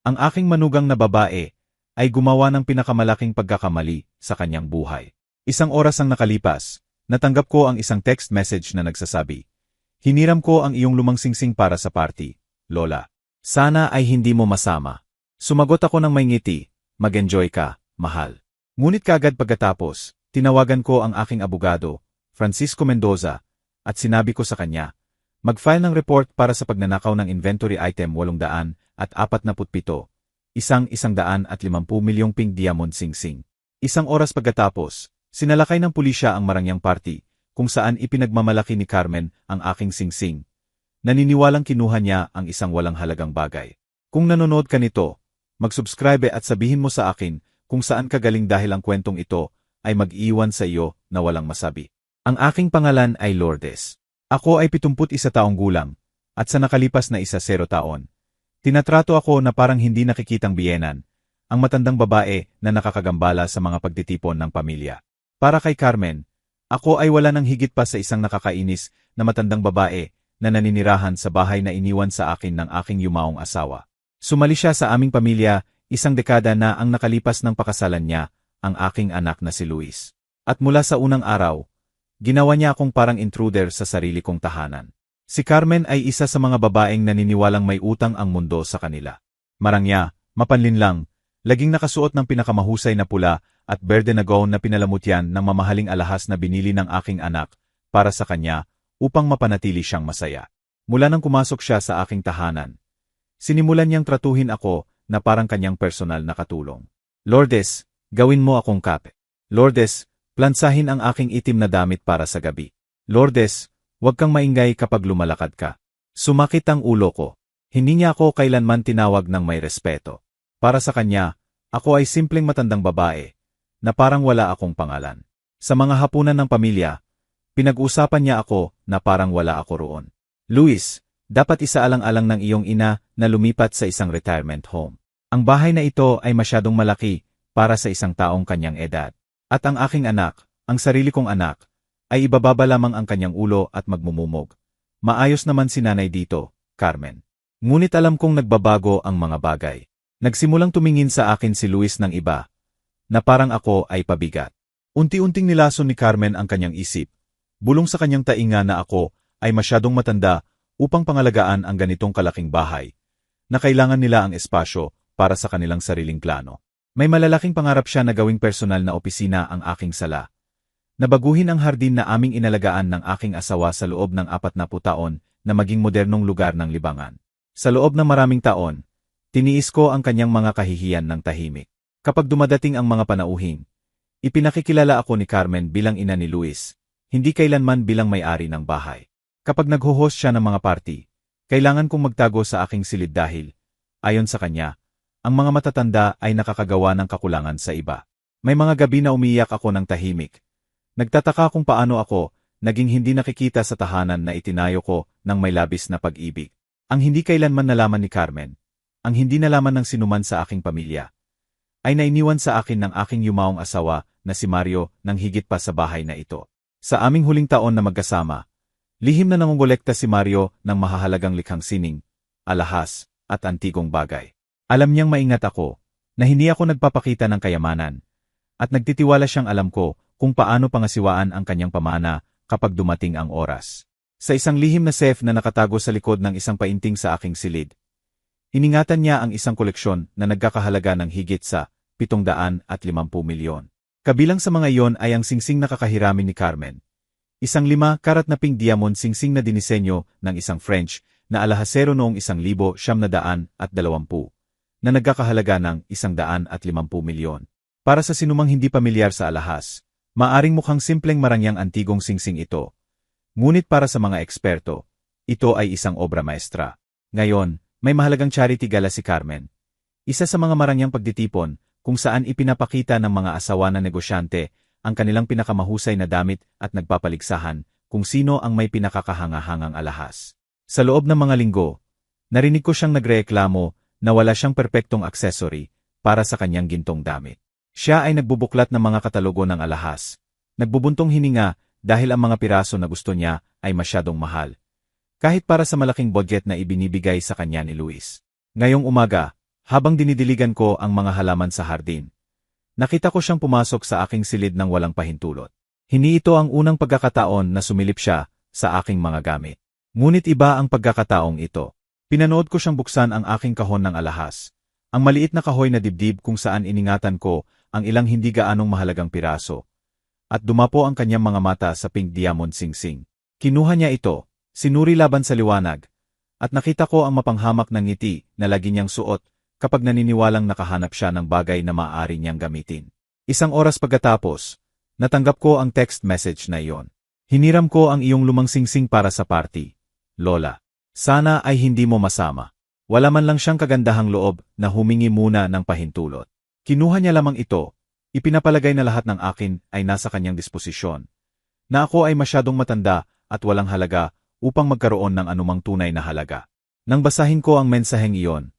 Ang aking manugang na babae ay gumawa ng pinakamalaking pagkakamali sa kanyang buhay. Isang oras ang nakalipas, natanggap ko ang isang text message na nagsasabi, "Hiniram ko ang iyong lumang singsing para sa party, Lola. Sana ay hindi mo masama." Sumagot ako ng may ngiti, "Mag-enjoy ka, mahal." Ngunit kaagad pagkatapos, tinawagan ko ang aking abogado, Francisco Mendoza, at sinabi ko sa kanya, mag-file ng report para sa pagnanakaw ng inventory item 847, isang 150 milyong pink diamond singsing. Isang oras pagkatapos, sinalakay ng pulisya ang Marañang party, kung saan ipinagmamalaki ni Carmen ang aking singsing. Naniniwalang kinuha niya ang isang walang halagang bagay. Kung nanonood ka nito, mag-subscribe at sabihin mo sa akin kung saan ka galing dahil ang kwentong ito ay mag-iwan sa iyo na walang masabi. Ang aking pangalan ay Lourdes. Ako ay 71 taong gulang, at sa nakalipas na 10 taon, tinatrato ako na parang hindi nakikitang biyenan, ang matandang babae na nakakagambala sa mga pagtitipon ng pamilya. Para kay Carmen, ako ay wala nang higit pa sa isang nakakainis na matandang babae na naninirahan sa bahay na iniwan sa akin ng aking yumaong asawa. Sumali siya sa aming pamilya, isang dekada na ang nakalipas ng pakasalan niya, ang aking anak na si Luis. At mula sa unang araw, ginawa niya akong parang intruder sa sarili kong tahanan. Si Carmen ay isa sa mga babaeng naniniwalang may utang ang mundo sa kanila. Marangya, mapanlinlang, laging nakasuot ng pinakamahusay na pula at berde na gown na pinalamutyan ng mamahaling alahas na binili ng aking anak para sa kanya upang mapanatili siyang masaya. Mula nang pumasok siya sa aking tahanan, sinimulan niyang tratuhin ako na parang kanyang personal na katulong. Lourdes, gawin mo akong kape. Lourdes, plansahin ang aking itim na damit para sa gabi. Lourdes, huwag kang maingay kapag lumalakad ka. Sumakit ang ulo ko. Hindi niya ako kailanman tinawag ng may respeto. Para sa kanya, ako ay simpleng matandang babae, na parang wala akong pangalan. Sa mga hapunan ng pamilya, pinag-usapan niya ako na parang wala ako roon. Luis, dapat isaalang-alang ng iyong ina na lumipat sa isang retirement home. Ang bahay na ito ay masyadong malaki para sa isang taong kanyang edad. At ang aking anak, ang sarili kong anak, ay ibababa lamang ang kanyang ulo at magmumumog. Maayos naman si nanay dito, Carmen. Ngunit alam kong nagbabago ang mga bagay. Nagsimulang tumingin sa akin si Luis ng iba, na parang ako ay pabigat. Unti-unting nilason ni Carmen ang kanyang isip, bulong sa kanyang tainga na ako ay masyadong matanda upang pangalagaan ang ganitong kalaking bahay, na kailangan nila ang espasyo para sa kanilang sariling plano. May malalaking pangarap siya na gawing personal na opisina ang aking sala. Nabaguhin ang hardin na aming inalagaan ng aking asawa sa loob ng 40 taon na maging modernong lugar ng libangan. Sa loob ng maraming taon, tiniis ko ang kanyang mga kahihiyan ng tahimik. Kapag dumadating ang mga panauhin, ipinakikilala ako ni Carmen bilang ina ni Luis, hindi kailanman bilang may-ari ng bahay. Kapag nagho-host siya ng mga party, kailangan kong magtago sa aking silid dahil, ayon sa kanya, ang mga matatanda ay nakakagawa ng kakulangan sa iba. May mga gabi na umiiyak ako ng tahimik. Nagtataka kung paano ako naging hindi nakikita sa tahanan na itinayo ko ng may labis na pag-ibig. Ang hindi kailanman nalaman ni Carmen, ang hindi nalaman ng sinuman sa aking pamilya, ay nainiwan sa akin ng aking yumaong asawa na si Mario nang higit pa sa bahay na ito. Sa aming huling taon na magkasama, lihim na nangongolekta si Mario ng mahahalagang likhang sining, alahas, at antigong bagay. Alam niyang maingat ako, na hindi ako nagpapakita ng kayamanan, at nagtitiwala siyang alam ko kung paano pangasiwaan ang kanyang pamana kapag dumating ang oras. Sa isang lihim na safe na nakatago sa likod ng isang painting sa aking silid, iningatan niya ang isang koleksyon na nagkakahalaga ng higit sa 750 milyon. Kabilang sa mga iyon ay ang singsing na kakahiramin ni Carmen. Isang 5 karat na pink diamond singsing na dinisenyo ng isang French na alahasero noong 1920 na nagkakahalaga ng 150 milyon. Para sa sinumang hindi pamilyar sa alahas, maaring mukhang simpleng marangyang antigong singsing ito. Ngunit para sa mga eksperto, ito ay isang obra maestra. Ngayon, may mahalagang charity gala si Carmen. Isa sa mga marangyang pagtitipon kung saan ipinapakita ng mga asawa na negosyante ang kanilang pinakamahusay na damit at nagpapaligsahan kung sino ang may pinakakahangahangang alahas. Sa loob ng mga linggo, narinig ko siyang nagreklamo na wala siyang perpektong accessory para sa kanyang gintong damit. Siya ay nagbubuklat ng mga katalogo ng alahas, nagbubuntong hininga dahil ang mga piraso na gusto niya ay masyadong mahal, kahit para sa malaking budget na ibinibigay sa kanya ni Luis. Ngayong umaga, Habang dinidiligan ko ang mga halaman sa hardin, nakita ko siyang pumasok sa aking silid ng walang pahintulot. Hindi ito ang unang pagkakataon na sumilip siya sa aking mga gamit. Ngunit iba ang pagkakataong ito. Pinanood ko siyang buksan ang aking kahon ng alahas. Ang maliit na kahoy na dibdib kung saan iningatan ko ang ilang hindi gaanong mahalagang piraso. At dumapo ang kanyang mga mata sa pink diamond singsing. Kinuha niya ito, sinuri laban sa liwanag, at nakita ko ang mapanghamak na ngiti na lagi niyang suot kapag naniniwalang nakahanap siya ng bagay na maaari niyang gamitin. Isang oras pagkatapos, natanggap ko ang text message na iyon. Hiniram ko ang iyong lumang singsing para sa party, Lola. Sana ay hindi mo masama. Wala man lang siyang kagandahang loob na humingi muna ng pahintulot. Kinuha niya lamang ito, ipinapalagay na lahat ng akin ay nasa kanyang disposisyon. Na ako ay masyadong matanda at walang halaga upang magkaroon ng anumang tunay na halaga. Nang basahin ko ang mensaheng iyon,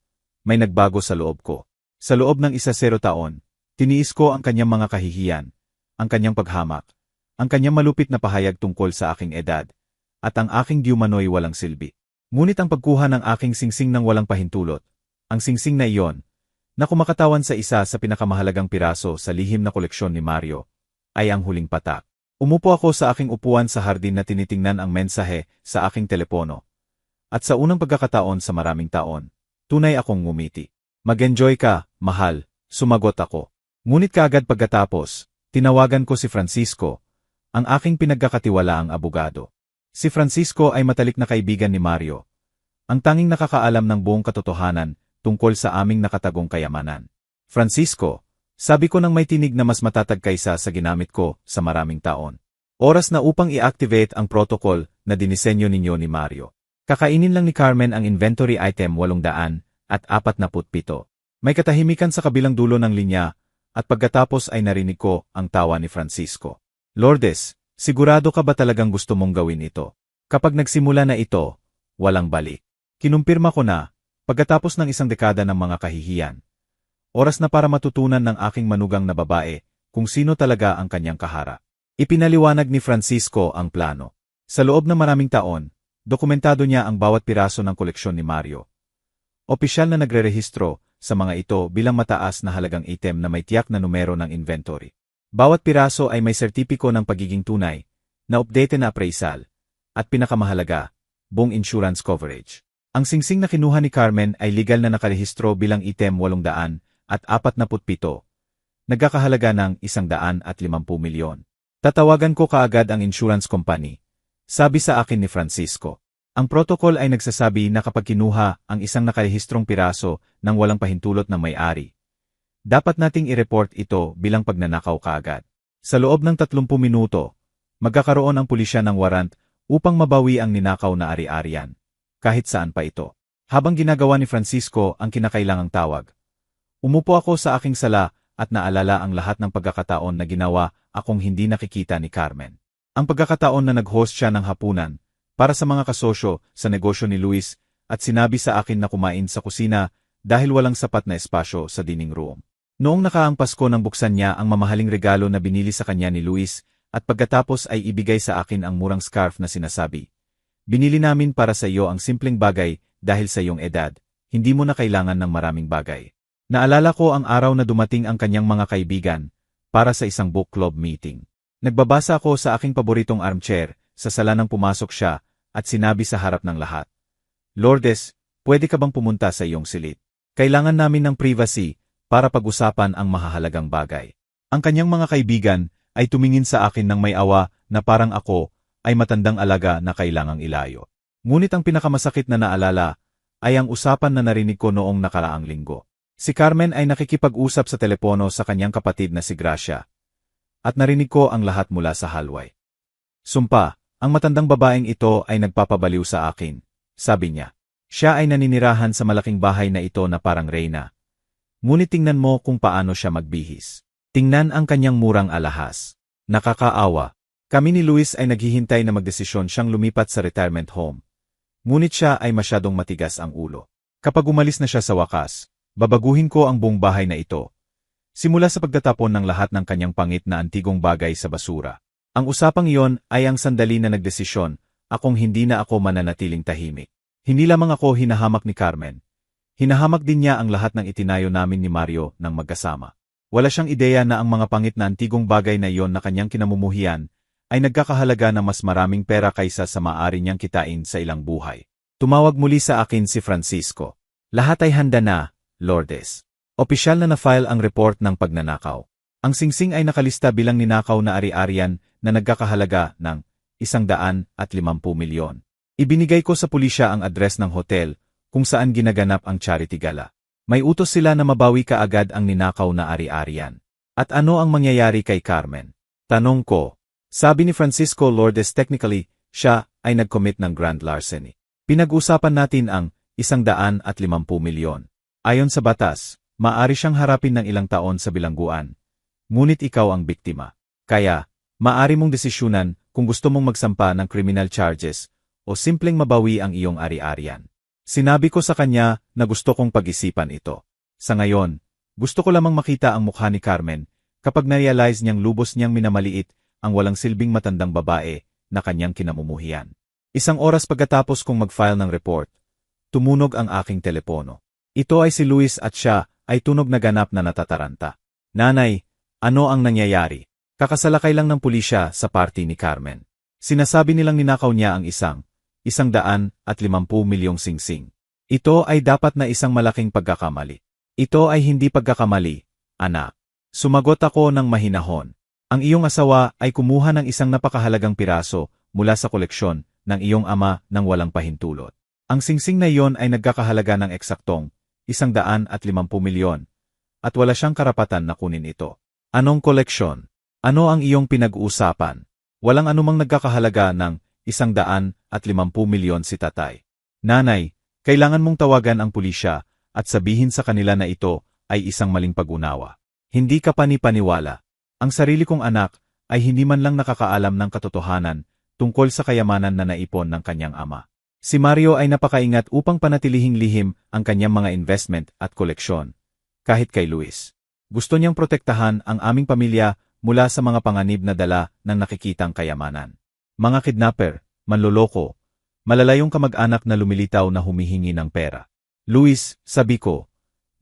may nagbago sa loob ko. Sa loob ng 10 taon, tiniis ko ang kanyang mga kahihiyan, ang kanyang paghamak, ang kanyang malupit na pahayag tungkol sa aking edad, at ang aking diumano'y walang silbi. Ngunit ang pagkuha ng aking singsing ng walang pahintulot, ang singsing na iyon, na kumakatawan sa isa sa pinakamahalagang piraso sa lihim na koleksyon ni Mario, ay ang huling patak. Umupo ako sa aking upuan sa hardin na tinitingnan ang mensahe sa aking telepono. At sa unang pagkakataon sa maraming taon, tunay akong ngumiti. Mag-enjoy ka, mahal, sumagot ako. Ngunit kaagad pagkatapos, tinawagan ko si Francisco, ang aking pinagkakatiwalaang abogado. Si Francisco ay matalik na kaibigan ni Mario, ang tanging nakakaalam ng buong katotohanan tungkol sa aming nakatagong kayamanan. Francisco, sabi ko nang may tinig na mas matatag kaysa sa ginamit ko sa maraming taon. Oras na upang i-activate ang protocol na dinisenyo ninyo ni Mario. Kakainin lang ni Carmen ang inventory item 847. May katahimikan sa kabilang dulo ng linya, at pagkatapos ay narinig ko ang tawa ni Francisco. Lourdes, sigurado ka ba talagang gusto mong gawin ito? Kapag nagsimula na ito, walang balik. Kinumpirma ko na, pagkatapos ng 1 dekada ng mga kahihiyan. Oras na para matutunan ng aking manugang na babae kung sino talaga ang kanyang kahara. Ipinaliwanag ni Francisco ang plano. Sa loob ng maraming taon, dokumentado niya ang bawat piraso ng koleksyon ni Mario. Opisyal na nagrerehistro sa mga ito bilang mataas na halagang item na may tiyak na numero ng inventory. Bawat piraso ay may sertipiko ng pagiging tunay, na updated na appraisal, at pinakamahalaga, buong insurance coverage. Ang singsing na kinuha ni Carmen ay legal na nakarehistro bilang item 847, nagkakahalaga ng 150 milyon. Tatawagan ko kaagad ang insurance company, sabi sa akin ni Francisco. Ang protocol ay nagsasabi na kapag kinuha ang isang nakarehistrong piraso ng walang pahintulot ng may-ari, dapat nating i-report ito bilang pagnanakaw kaagad. Sa loob ng 30 minuto, magkakaroon ang pulisya ng warrant upang mabawi ang ninakaw na ari-arian, kahit saan pa ito. Habang ginagawa ni Francisco ang kinakailangang tawag, umupo ako sa aking sala at naalala ang lahat ng pagkakataon na ginawa akong hindi nakikita ni Carmen. Ang pagkakataon na nag-host siya ng hapunan para sa mga kasosyo sa negosyo ni Luis at sinabi sa akin na kumain sa kusina dahil walang sapat na espasyo sa dining room. Noong nakaang Pasko nang buksan niya ang mamahaling regalo na binili sa kanya ni Luis at pagkatapos ay ibigay sa akin ang murang scarf na sinasabi, "Binili namin para sa iyo ang simpleng bagay dahil sa iyong edad, hindi mo na kailangan ng maraming bagay." Naalala ko ang araw na dumating ang kanyang mga kaibigan para sa isang book club meeting. Nagbabasa ako sa aking paboritong armchair sa sala nang pumasok siya at sinabi sa harap ng lahat, "Lourdes, pwede ka bang pumunta sa iyong silid? Kailangan namin ng privacy para pag-usapan ang mahahalagang bagay." Ang kanyang mga kaibigan ay tumingin sa akin ng may awa na parang ako ay matandang alaga na kailangang ilayo. Ngunit ang pinakamasakit na naalala ay ang usapan na narinig ko noong nakaraang linggo. Si Carmen ay nakikipag-usap sa telepono sa kanyang kapatid na si Gracia. At narinig ko ang lahat mula sa hallway. "Sumpa, ang matandang babaeng ito ay nagpapabaliw sa akin," sabi niya. "Siya ay naninirahan sa malaking bahay na ito na parang reyna. Ngunit tingnan mo kung paano siya magbihis. Tingnan ang kanyang murang alahas. Nakakaawa. Kami ni Luis ay naghihintay na magdesisyon siyang lumipat sa retirement home. Ngunit siya ay masyadong matigas ang ulo. Kapag umalis na siya sa wakas, babaguhin ko ang buong bahay na ito. Simula sa pagtatapon ng lahat ng kanyang pangit na antigong bagay sa basura. Ang usapang iyon ay ang sandali na nagdesisyon, akong hindi na ako mananatiling tahimik. Hindi lamang ako hinahamak ni Carmen. Hinahamak din niya ang lahat ng itinayo namin ni Mario ng magkasama. Wala siyang ideya na ang mga pangit na antigong bagay na iyon na kanyang kinamumuhian ay nagkakahalaga ng mas maraming pera kaysa sa maaari niyang kitain sa ilang buhay. Tumawag muli sa akin si Francisco. Lahat ay handa na, Lourdes. Opisyal na na-file ang report ng pagnanakaw. Ang singsing ay nakalista bilang ninakaw na ari-arian na nagkakahalaga ng 150 milyon. Ibinigay ko sa pulisya ang address ng hotel kung saan ginaganap ang charity gala. May utos sila na mabawi kaagad ang ninakaw na ari-arian. At ano ang mangyayari kay Carmen? Tanong ko. Sabi ni Francisco Lourdes technically, siya ay nag-commit ng grand larceny. Pinag-usapan natin ang 150 milyon. Ayon sa batas, maaari siyang harapin ng ilang taon sa bilangguan. Ngunit ikaw ang biktima. Kaya, maaari mong desisyunan kung gusto mong magsampa ng criminal charges o simpleng mabawi ang iyong ari-arian. Sinabi ko sa kanya na gusto kong pag-isipan ito. Sa ngayon, gusto ko lamang makita ang mukha ni Carmen kapag na-realize niyang lubos niyang minamaliit ang walang silbing matandang babae na kanyang kinamumuhian. Isang oras pagkatapos kong mag-file ng report, tumunog ang aking telepono. Ito ay si Luis at siya ay tunog na ganap na natataranta. Nanay, ano ang nangyayari? Kakasalakay lang ng pulisya sa party ni Carmen. Sinasabi nilang ninakaw niya ang 150 milyong singsing. Ito ay dapat na isang malaking pagkakamali. Ito ay hindi pagkakamali, anak. Sumagot ako ng mahinahon. Ang iyong asawa ay kumuha ng isang napakahalagang piraso mula sa koleksyon ng iyong ama nang walang pahintulot. Ang singsing na iyon ay nagkakahalaga ng eksaktong 150 milyon at wala siyang karapatan na kunin ito. Anong koleksyon? Ano ang iyong pinag-uusapan? Walang anumang nagkakahalaga ng 150 milyon si tatay. Nanay, kailangan mong tawagan ang pulisya at sabihin sa kanila na ito ay isang maling pag-unawa. Hindi ka panipaniwala. Ang sarili kong anak ay hindi man lang nakakaalam ng katotohanan tungkol sa kayamanan na naipon ng kanyang ama. Si Mario ay napakaingat upang panatilihing lihim ang kanyang mga investment at koleksyon. Kahit kay Luis. Gusto niyang protektahan ang aming pamilya mula sa mga panganib na dala ng nakikitang kayamanan. Mga kidnapper, manloloko, malalayong kamag-anak na lumilitaw na humihingi ng pera. Luis, sabi ko,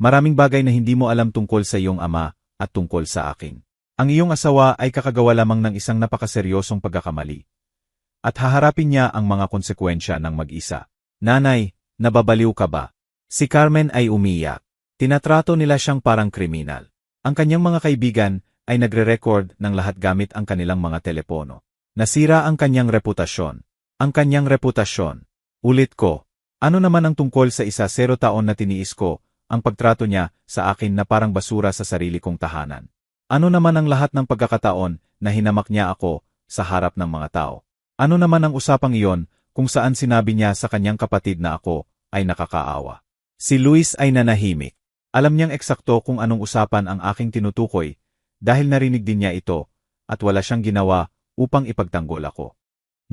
maraming bagay na hindi mo alam tungkol sa iyong ama at tungkol sa akin. Ang iyong asawa ay kakagawa lamang ng isang napakaseryosong pagkakamali. At haharapin niya ang mga konsekwensya ng mag-isa. Nanay, nababaliw ka ba? Si Carmen ay umiyak. Tinatrato nila siyang parang kriminal. Ang kanyang mga kaibigan ay nagre-record ng lahat gamit ang kanilang mga telepono. Nasira ang kanyang reputasyon. Ang kanyang reputasyon. Ulit ko. Ano naman ang tungkol sa 10 taon na tiniis ko, ang pagtrato niya sa akin na parang basura sa sarili kong tahanan? Ano naman ang lahat ng pagkakataon na hinamak niya ako sa harap ng mga tao? Ano naman ang usapang iyon kung saan sinabi niya sa kanyang kapatid na ako ay nakakaawa? Si Luis ay nanahimik. Alam niyang eksakto kung anong usapan ang aking tinutukoy dahil narinig din niya ito at wala siyang ginawa upang ipagtanggol ako.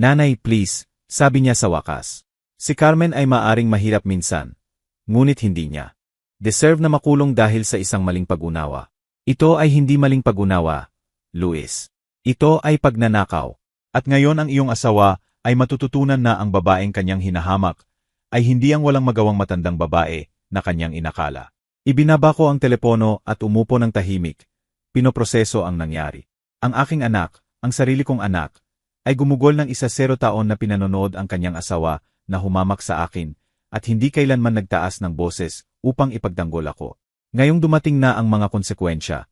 Nanay, please, sabi niya sa wakas. Si Carmen ay maaring mahirap minsan, ngunit hindi niya deserve na makulong dahil sa isang maling pag-unawa. Ito ay hindi maling pag-unawa, Luis. Ito ay pagnanakaw. At ngayon ang iyong asawa ay matututunan na ang babaeng kanyang hinahamak ay hindi ang walang magawang matandang babae na kanyang inakala. Ibinaba ko ang telepono at umupo ng tahimik. Pinoproseso ang nangyari. Ang aking anak, ang sarili kong anak, ay gumugol ng 10 taon na pinanonood ang kanyang asawa na humamak sa akin at hindi kailanman nagtaas ng boses upang ipagtanggol ako. Ngayong dumating na ang mga konsekwensya.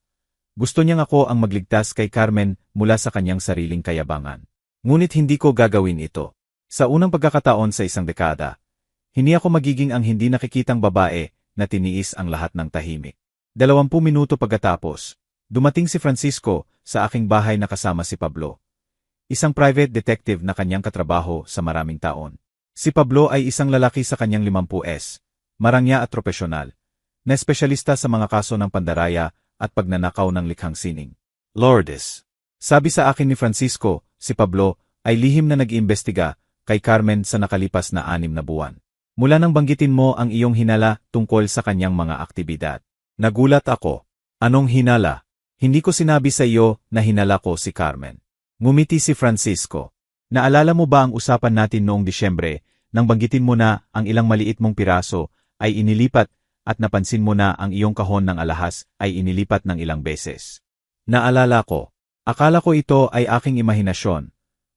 Gusto niyang ako ang magligtas kay Carmen mula sa kanyang sariling kayabangan. Ngunit hindi ko gagawin ito. Sa unang pagkakataon sa isang dekada, hindi ako magiging ang hindi nakikitang babae na tiniis ang lahat ng tahimik. 20 minuto pagkatapos, dumating si Francisco sa aking bahay na kasama si Pablo. Isang private detective na kanyang katrabaho sa maraming taon. Si Pablo ay isang lalaki sa kanyang 50s, marangya at profesional, na espesyalista sa mga kaso ng pandaraya at pagnanakaw ng likhang sining. Lourdes. Sabi sa akin ni Francisco, si Pablo ay lihim na nag-iimbestiga kay Carmen sa nakalipas na 6 na buwan. Mula nang banggitin mo ang iyong hinala tungkol sa kanyang mga aktibidad. Nagulat ako. Anong hinala? Hindi ko sinabi sa iyo na hinala ko si Carmen. Ngumiti si Francisco. Naalala mo ba ang usapan natin noong Disyembre nang banggitin mo na ang ilang maliit mong piraso ay inilipat at napansin mo na ang iyong kahon ng alahas ay inilipat ng ilang beses. Naalala ko. Akala ko ito ay aking imahinasyon,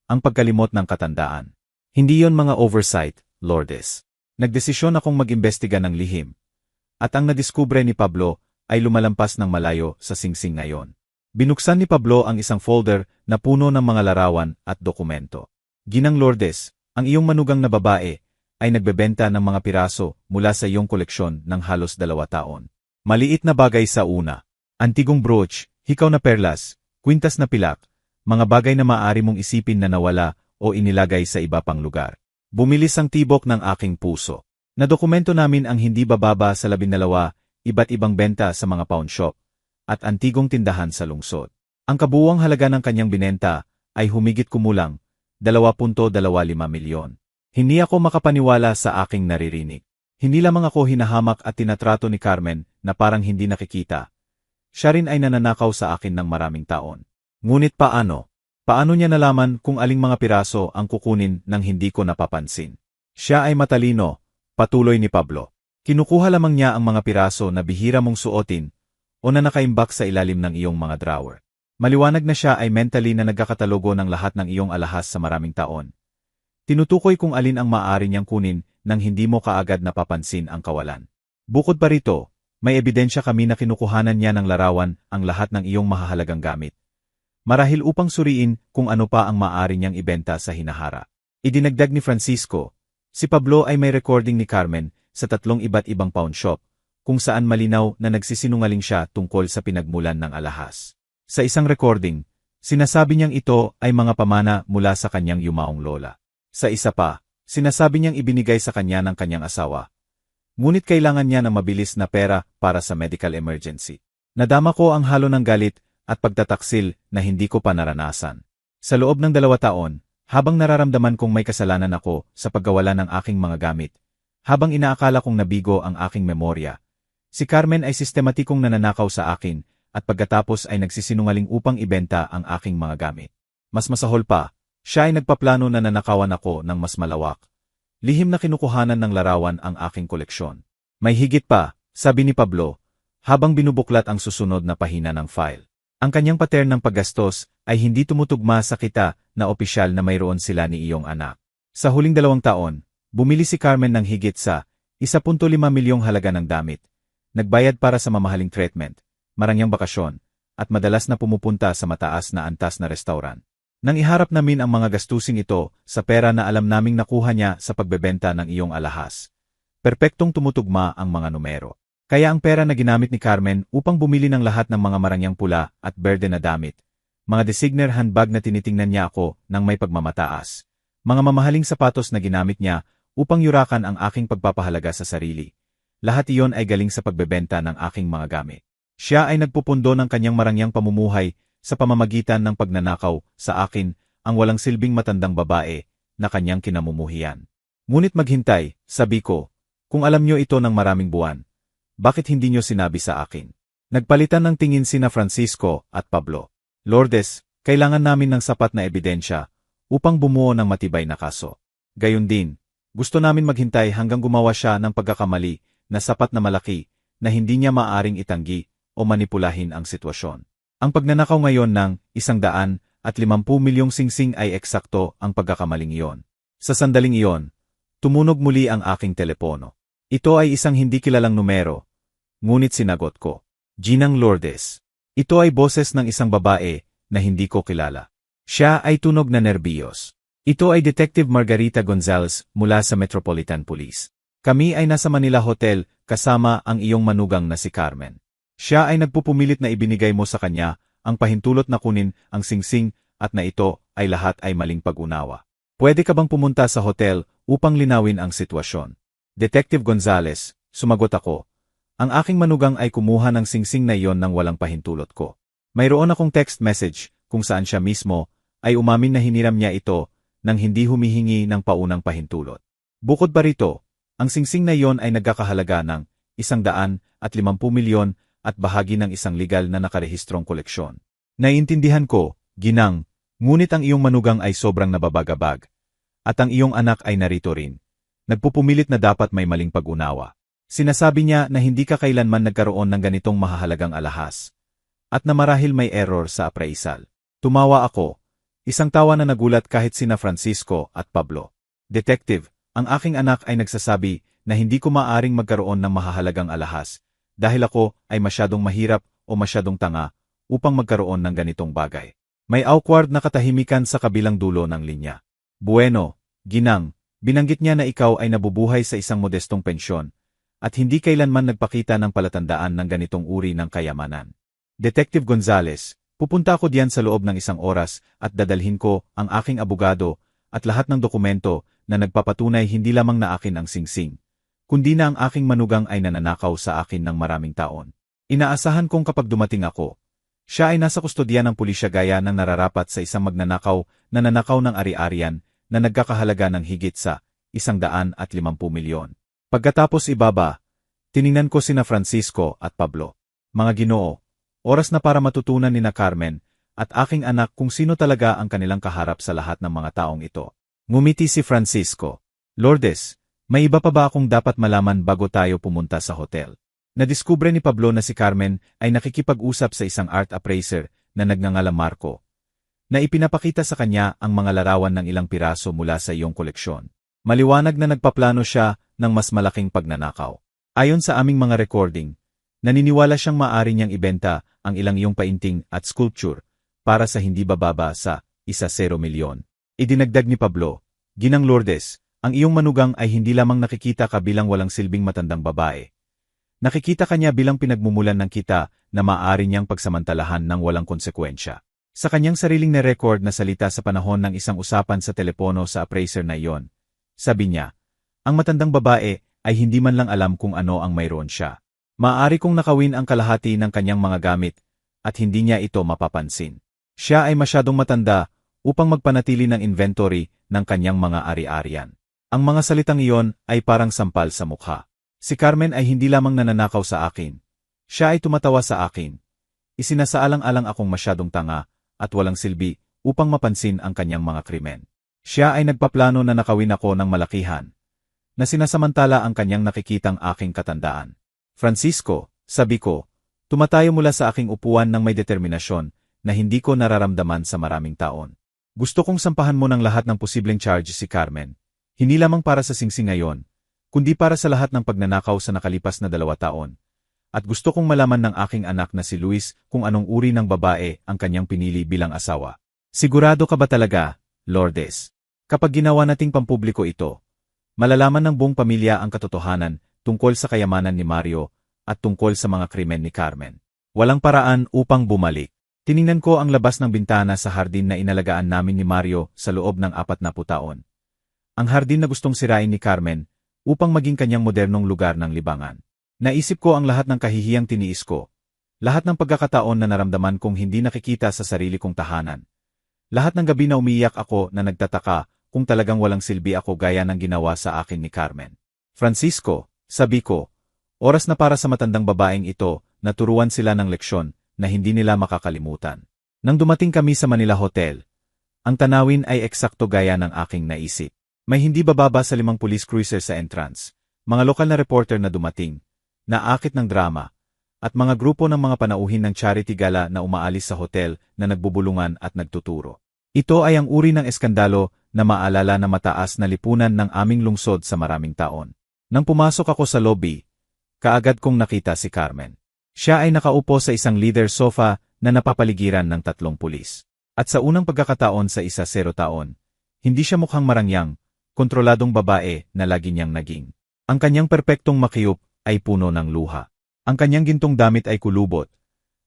ang pagkalimot ng katandaan. Hindi yon mga oversight, Lourdes. Nagdesisyon akong mag-imbestiga ng lihim. At ang nadiskubre ni Pablo ay lumalampas ng malayo sa singsing ngayon. Binuksan ni Pablo ang isang folder na puno ng mga larawan at dokumento. Ginang Lourdes, ang iyong manugang na babae ay nagbebenta ng mga piraso mula sa iyong koleksyon ng halos 2 taon. Maliit na bagay sa una. Antigong brooch, hikaw na perlas, kwintas na pilak, mga bagay na maaari mong isipin na nawala o inilagay sa iba pang lugar. Bumilis ang tibok ng aking puso. Nadokumento namin ang hindi bababa sa 12 iba't ibang benta sa mga pawn shop at antigong tindahan sa lungsod. Ang kabuuang halaga ng kanyang binenta ay humigit kumulang 2.25 milyon. Hindi ako makapaniwala sa aking naririnig. Hindi lamang ako hinahamak at tinatrato ni Carmen na parang hindi nakikita. Siya rin ay nananakaw sa akin ng maraming taon. Ngunit paano? Paano niya nalaman kung aling mga piraso ang kukunin nang hindi ko napapansin? Siya ay matalino, patuloy ni Pablo. Kinukuha lamang niya ang mga piraso na bihira mong suotin o na nakaimbak sa ilalim ng iyong mga drawer. Maliwanag na siya ay mentally na nagkakatalogo ng lahat ng iyong alahas sa maraming taon. Tinutukoy kung alin ang maaari niyang kunin nang hindi mo kaagad napapansin ang kawalan. Bukod pa rito, may ebidensya kami na kinukuhanan niya ng larawan ang lahat ng iyong mahahalagang gamit. Marahil upang suriin kung ano pa ang maaari niyang ibenta sa hinahara. Idinagdag ni Francisco, si Pablo ay may recording ni Carmen sa 3 iba't ibang pawn shop, kung saan malinaw na nagsisinungaling siya tungkol sa pinagmulan ng alahas. Sa isang recording, sinasabi niyang ito ay mga pamana mula sa kanyang yumaong lola. Sa isa pa, sinasabi niyang ibinigay sa kanya ng kanyang asawa. Ngunit kailangan niya ng mabilis na pera para sa medical emergency. Nadama ko ang halo ng galit at pagtataksil na hindi ko pa naranasan. Sa loob ng 2 taon, habang nararamdaman kong may kasalanan ako sa paggawala ng aking mga gamit, habang inaakala kong nabigo ang aking memorya, si Carmen ay sistematikong nananakaw sa akin at pagkatapos ay nagsisinungaling upang ibenta ang aking mga gamit. Mas masahol pa, siya ay nagpaplano na nanakawan ako ng mas malawak. Lihim na kinukuhanan ng larawan ang aking koleksyon. May higit pa, sabi ni Pablo, habang binubuklat ang susunod na pahina ng file. Ang kanyang pattern ng paggastos ay hindi tumutugma sa kita na opisyal na mayroon sila ni iyong anak. Sa huling 2 taon, bumili si Carmen ng higit sa 1.5 milyong halaga ng damit. Nagbayad para sa mamahaling treatment, marangyang bakasyon, at madalas na pumupunta sa mataas na antas na restaurant. Nang iharap namin ang mga gastusing ito sa pera na alam naming nakuha niya sa pagbebenta ng iyong alahas, perpektong tumutugma ang mga numero. Kaya ang pera na ginamit ni Carmen upang bumili ng lahat ng mga marangyang pula at berde na damit, mga designer handbag na tinitingnan niya ako ng may pagmamataas, mga mamahaling sapatos na ginamit niya upang yurakan ang aking pagpapahalaga sa sarili. Lahat iyon ay galing sa pagbebenta ng aking mga gamit. Siya ay nagpupundo ng kanyang marangyang pamumuhay sa pamamagitan ng pagnanakaw sa akin ang walang silbing matandang babae na kanyang kinamumuhian. Ngunit maghintay, sabi ko, kung alam niyo ito ng maraming buwan, bakit hindi niyo sinabi sa akin? Nagpalitan ng tingin sina Francisco at Pablo. Lourdes, kailangan namin ng sapat na ebidensya upang bumuo ng matibay na kaso. Gayon din, gusto namin maghintay hanggang gumawa siya ng pagkakamali na sapat na malaki na hindi niya maaring itanggi o manipulahin ang sitwasyon. Ang pagnanakaw ngayon ng 150 milyong singsing ay eksakto ang pagkakamaling iyon. Sa sandaling iyon, tumunog muli ang aking telepono. Ito ay isang hindi kilalang numero, ngunit sinagot ko. Ginang Lourdes. Ito ay boses ng isang babae na hindi ko kilala. Siya ay tunog na nerbiyos. Ito ay Detective Margarita Gonzales mula sa Metropolitan Police. Kami ay nasa Manila Hotel kasama ang iyong manugang na si Carmen. Siya ay nagpupumilit na ibinigay mo sa kanya ang pahintulot na kunin ang singsing at na ito ay lahat ay maling pag-unawa. Pwede ka bang pumunta sa hotel upang linawin ang sitwasyon? Detective Gonzales, sumagot ako. Ang aking manugang ay kumuha ng singsing na iyon nang walang pahintulot ko. Mayroon akong text message kung saan siya mismo ay umamin na hiniram niya ito nang hindi humihingi ng paunang pahintulot. Bukod pa rito, ang singsing na iyon ay nagkakahalaga ng 150 milyon at bahagi ng isang legal na nakarehistrong koleksyon. Naiintindihan ko, Ginang, ngunit ang iyong manugang ay sobrang nababagabag. At ang iyong anak ay narito rin. Nagpupumilit na dapat may maling pag-unawa. Sinasabi niya na hindi ka kailanman nagkaroon ng ganitong mahahalagang alahas. At na marahil may error sa appraisal. Tumawa ako. Isang tawa na nagulat kahit sina Francisco at Pablo. Detective, ang aking anak ay nagsasabi na hindi ko maaring magkaroon ng mahahalagang alahas dahil ako ay masyadong mahirap o masyadong tanga upang magkaroon ng ganitong bagay. May awkward na katahimikan sa kabilang dulo ng linya. Bueno, ginang, binanggit niya na ikaw ay nabubuhay sa isang modestong pensyon at hindi kailanman nagpakita ng palatandaan ng ganitong uri ng kayamanan. Detective Gonzales, pupunta ako diyan sa loob ng isang oras at dadalhin ko ang aking abogado at lahat ng dokumento na nagpapatunay hindi lamang na akin ang singsing, kundi na ang aking manugang ay nananakaw sa akin ng maraming taon. Inaasahan kong kapag dumating ako, siya ay nasa kustodiya ng pulisya gaya ng nararapat sa isang magnanakaw na nanakaw ng ari-arian na nagkakahalaga ng higit sa 150 milyon. Pagkatapos ibaba, tiningnan ko sina Francisco at Pablo. Mga Ginoo, oras na para matutunan ni na Carmen at aking anak kung sino talaga ang kanilang kaharap sa lahat ng mga taong ito. Ngumiti si Francisco. Lourdes, may iba pa ba akong dapat malaman bago tayo pumunta sa hotel? Nadiskubre ni Pablo na si Carmen ay nakikipag-usap sa isang art appraiser na nagngangalang Marco, na ipinapakita sa kanya ang mga larawan ng ilang piraso mula sa iyong koleksyon. Maliwanag na nagpaplano siya ng mas malaking pagnanakaw. Ayon sa aming mga recording, naniniwala siyang maaari niyang ibenta ang ilang iyong painting at sculpture para sa hindi bababa sa 1 milyon. Idinagdag ni Pablo, Ginang Lourdes, ang iyong manugang ay hindi lamang nakikita ka bilang walang silbing matandang babae. Nakikita kanya bilang pinagmumulan ng kita na maaari niyang pagsamantalahan ng walang konsekwensya. Sa kanyang sariling na-record na salita sa panahon ng isang usapan sa telepono sa appraiser na iyon, sabi niya, ang matandang babae ay hindi man lang alam kung ano ang mayroon siya. Maaari kong nakawin ang kalahati ng kanyang mga gamit at hindi niya ito mapapansin. Siya ay masyadong matanda upang magpanatili ng inventory ng kanyang mga ari-arian. Ang mga salitang iyon ay parang sampal sa mukha. Si Carmen ay hindi lamang nananakaw sa akin. Siya ay tumatawa sa akin. Isinasaalang-alang akong masyadong tanga at walang silbi upang mapansin ang kanyang mga krimen. Siya ay nagpaplano na nakawin ako ng malakihan, na sinasamantala ang kanyang nakikitang aking katandaan. Francisco, sabi ko, tumatayo mula sa aking upuan ng may determinasyon na hindi ko nararamdaman sa maraming taon. Gusto kong sampahan mo ng lahat ng posibleng charge si Carmen, hindi lamang para sa singsing ngayon, kundi para sa lahat ng pagnanakaw sa nakalipas na 2 taon. At gusto kong malaman ng aking anak na si Luis kung anong uri ng babae ang kanyang pinili bilang asawa. Sigurado ka ba talaga, Lourdes? Kapag ginawa nating pampubliko ito, malalaman ng buong pamilya ang katotohanan tungkol sa kayamanan ni Mario at tungkol sa mga krimen ni Carmen. Walang paraan upang bumalik. Tiningnan ko ang labas ng bintana sa hardin na inalagaan namin ni Mario sa loob ng 40 taon. Ang hardin na gustong sirain ni Carmen upang maging kanyang modernong lugar ng libangan. Naisip ko ang lahat ng kahihiyang tiniis ko, lahat ng pagkakataon na naramdaman kong hindi nakikita sa sarili kong tahanan. Lahat ng gabi na umiyak ako na nagtataka kung talagang walang silbi ako gaya ng ginawa sa akin ni Carmen. Francisco, sabi ko, oras na para sa matandang babaeng ito na turuan sila ng leksyon na hindi nila makakalimutan. Nang dumating kami sa Manila Hotel, ang tanawin ay eksakto gaya ng aking naisip. May hindi bababa sa 5 police cruiser sa entrance, mga lokal na reporter na dumating, naakit ng drama, at mga grupo ng mga panauhin ng charity gala na umaalis sa hotel na nagbubulungan at nagtuturo. Ito ay ang uri ng eskandalo na maalala na mataas na lipunan ng aming lungsod sa maraming taon. Nang pumasok ako sa lobby, kaagad kong nakita si Carmen. Siya ay nakaupo sa isang leather sofa na napapaligiran ng 3 pulis. At sa unang pagkakataon sa 10 taon, hindi siya mukhang marangyang, kontroladong babae na lagi niyang naging. Ang kanyang perpektong makiyup ay puno ng luha. Ang kanyang gintong damit ay kulubot,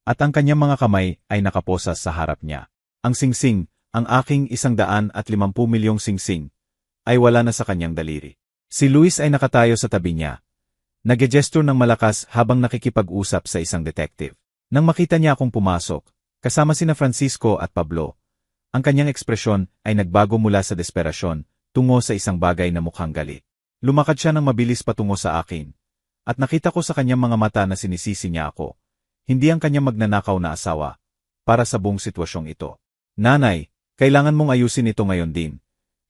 at ang kanyang mga kamay ay nakaposas sa harap niya. Ang singsing, ang aking 150 milyong singsing, ay wala na sa kanyang daliri. Si Luis ay nakatayo sa tabi niya. Nage-gesture ng malakas habang nakikipag-usap sa isang detective. Nang makita niya akong pumasok, kasama sina Francisco at Pablo, ang kanyang ekspresyon ay nagbago mula sa desperasyon tungo sa isang bagay na mukhang galit. Lumakad siya ng mabilis patungo sa akin, at nakita ko sa kanyang mga mata na sinisisi niya ako, hindi ang kanyang magnanakaw na asawa, para sa buong sitwasyong ito. Nanay, kailangan mong ayusin ito ngayon din.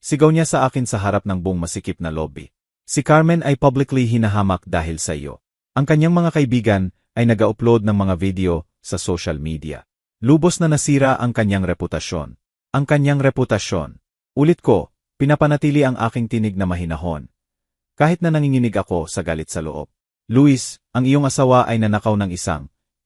Sigaw niya sa akin sa harap ng buong masikip na lobby. Si Carmen ay publicly hinahamak dahil sa iyo. Ang kanyang mga kaibigan ay nag-upload ng mga video sa social media. Lubos na nasira ang kanyang reputasyon. Ang kanyang reputasyon. Ulit ko, pinapanatili ang aking tinig na mahinahon. Kahit na nanginginig ako sa galit sa loob. Luis, ang iyong asawa ay nanakaw ng 150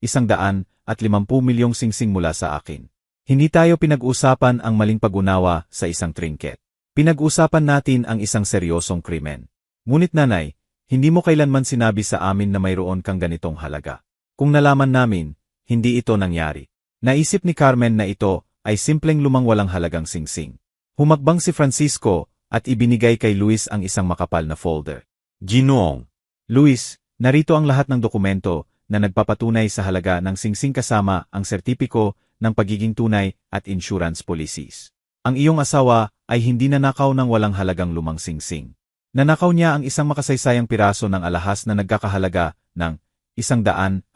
milyong singsing mula sa akin. Hindi tayo pinag-usapan ang maling pag-unawa sa isang trinket. Pinag-usapan natin ang isang seryosong krimen. Ngunit nanay, hindi mo kailanman sinabi sa amin na mayroon kang ganitong halaga. Kung nalaman namin, hindi ito nangyari. Naisip ni Carmen na ito ay simpleng lumang walang halagang singsing. Humakbang si Francisco at ibinigay kay Luis ang isang makapal na folder. Ginoong. Luis, narito ang lahat ng dokumento na nagpapatunay sa halaga ng singsing kasama ang sertipiko ng pagiging tunay at insurance policies. Ang iyong asawa ay hindi nanakaw ng walang halagang lumang singsing. Nanakaw niya ang isang makasaysayang piraso ng alahas na nagkakahalaga ng 150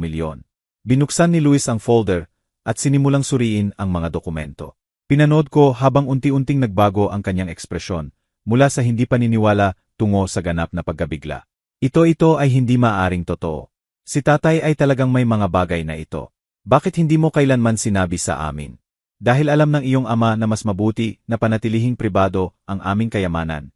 milyon. Binuksan ni Luis ang folder at sinimulang suriin ang mga dokumento. Pinanood ko habang unti-unting nagbago ang kanyang ekspresyon mula sa hindi paniniwala tungo sa ganap na pagkabigla. Ito ay hindi maaring totoo. Si tatay ay talagang may mga bagay na ito. Bakit hindi mo kailanman sinabi sa amin? Dahil alam ng iyong ama na mas mabuti na panatilihing pribado ang aming kayamanan.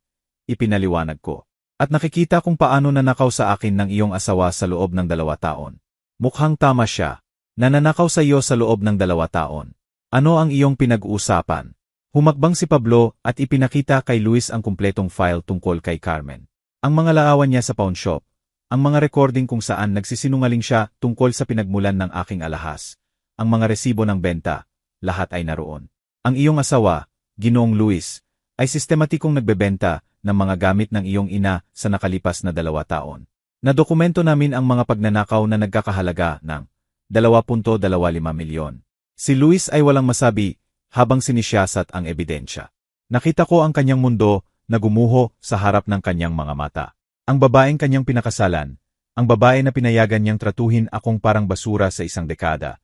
Ipinaliwanag ko. At nakikita kung paano nanakaw sa akin ng iyong asawa sa loob ng 2 taon. Mukhang tama siya. Nananakaw sa iyo sa loob ng 2 taon. Ano ang iyong pinag-uusapan? Humakbang si Pablo at ipinakita kay Luis ang kumpletong file tungkol kay Carmen. Ang mga larawan niya sa pawn shop, ang mga recording kung saan nagsisinungaling siya tungkol sa pinagmulan ng aking alahas, ang mga resibo ng benta, lahat ay naroon. Ang iyong asawa, Ginoong Luis, ay sistematikong nagbebenta ng mga gamit ng iyong ina sa nakalipas na 2 taon. Nadokumento namin ang mga pagnanakaw na nagkakahalaga ng 2.25 milyon. Si Luis ay walang masabi habang sinisiyasat ang ebidensya. Nakita ko ang kanyang mundo na gumuho sa harap ng kanyang mga mata. Ang babaeng kanyang pinakasalan, ang babae na pinayagan niyang tratuhin akong parang basura sa isang dekada,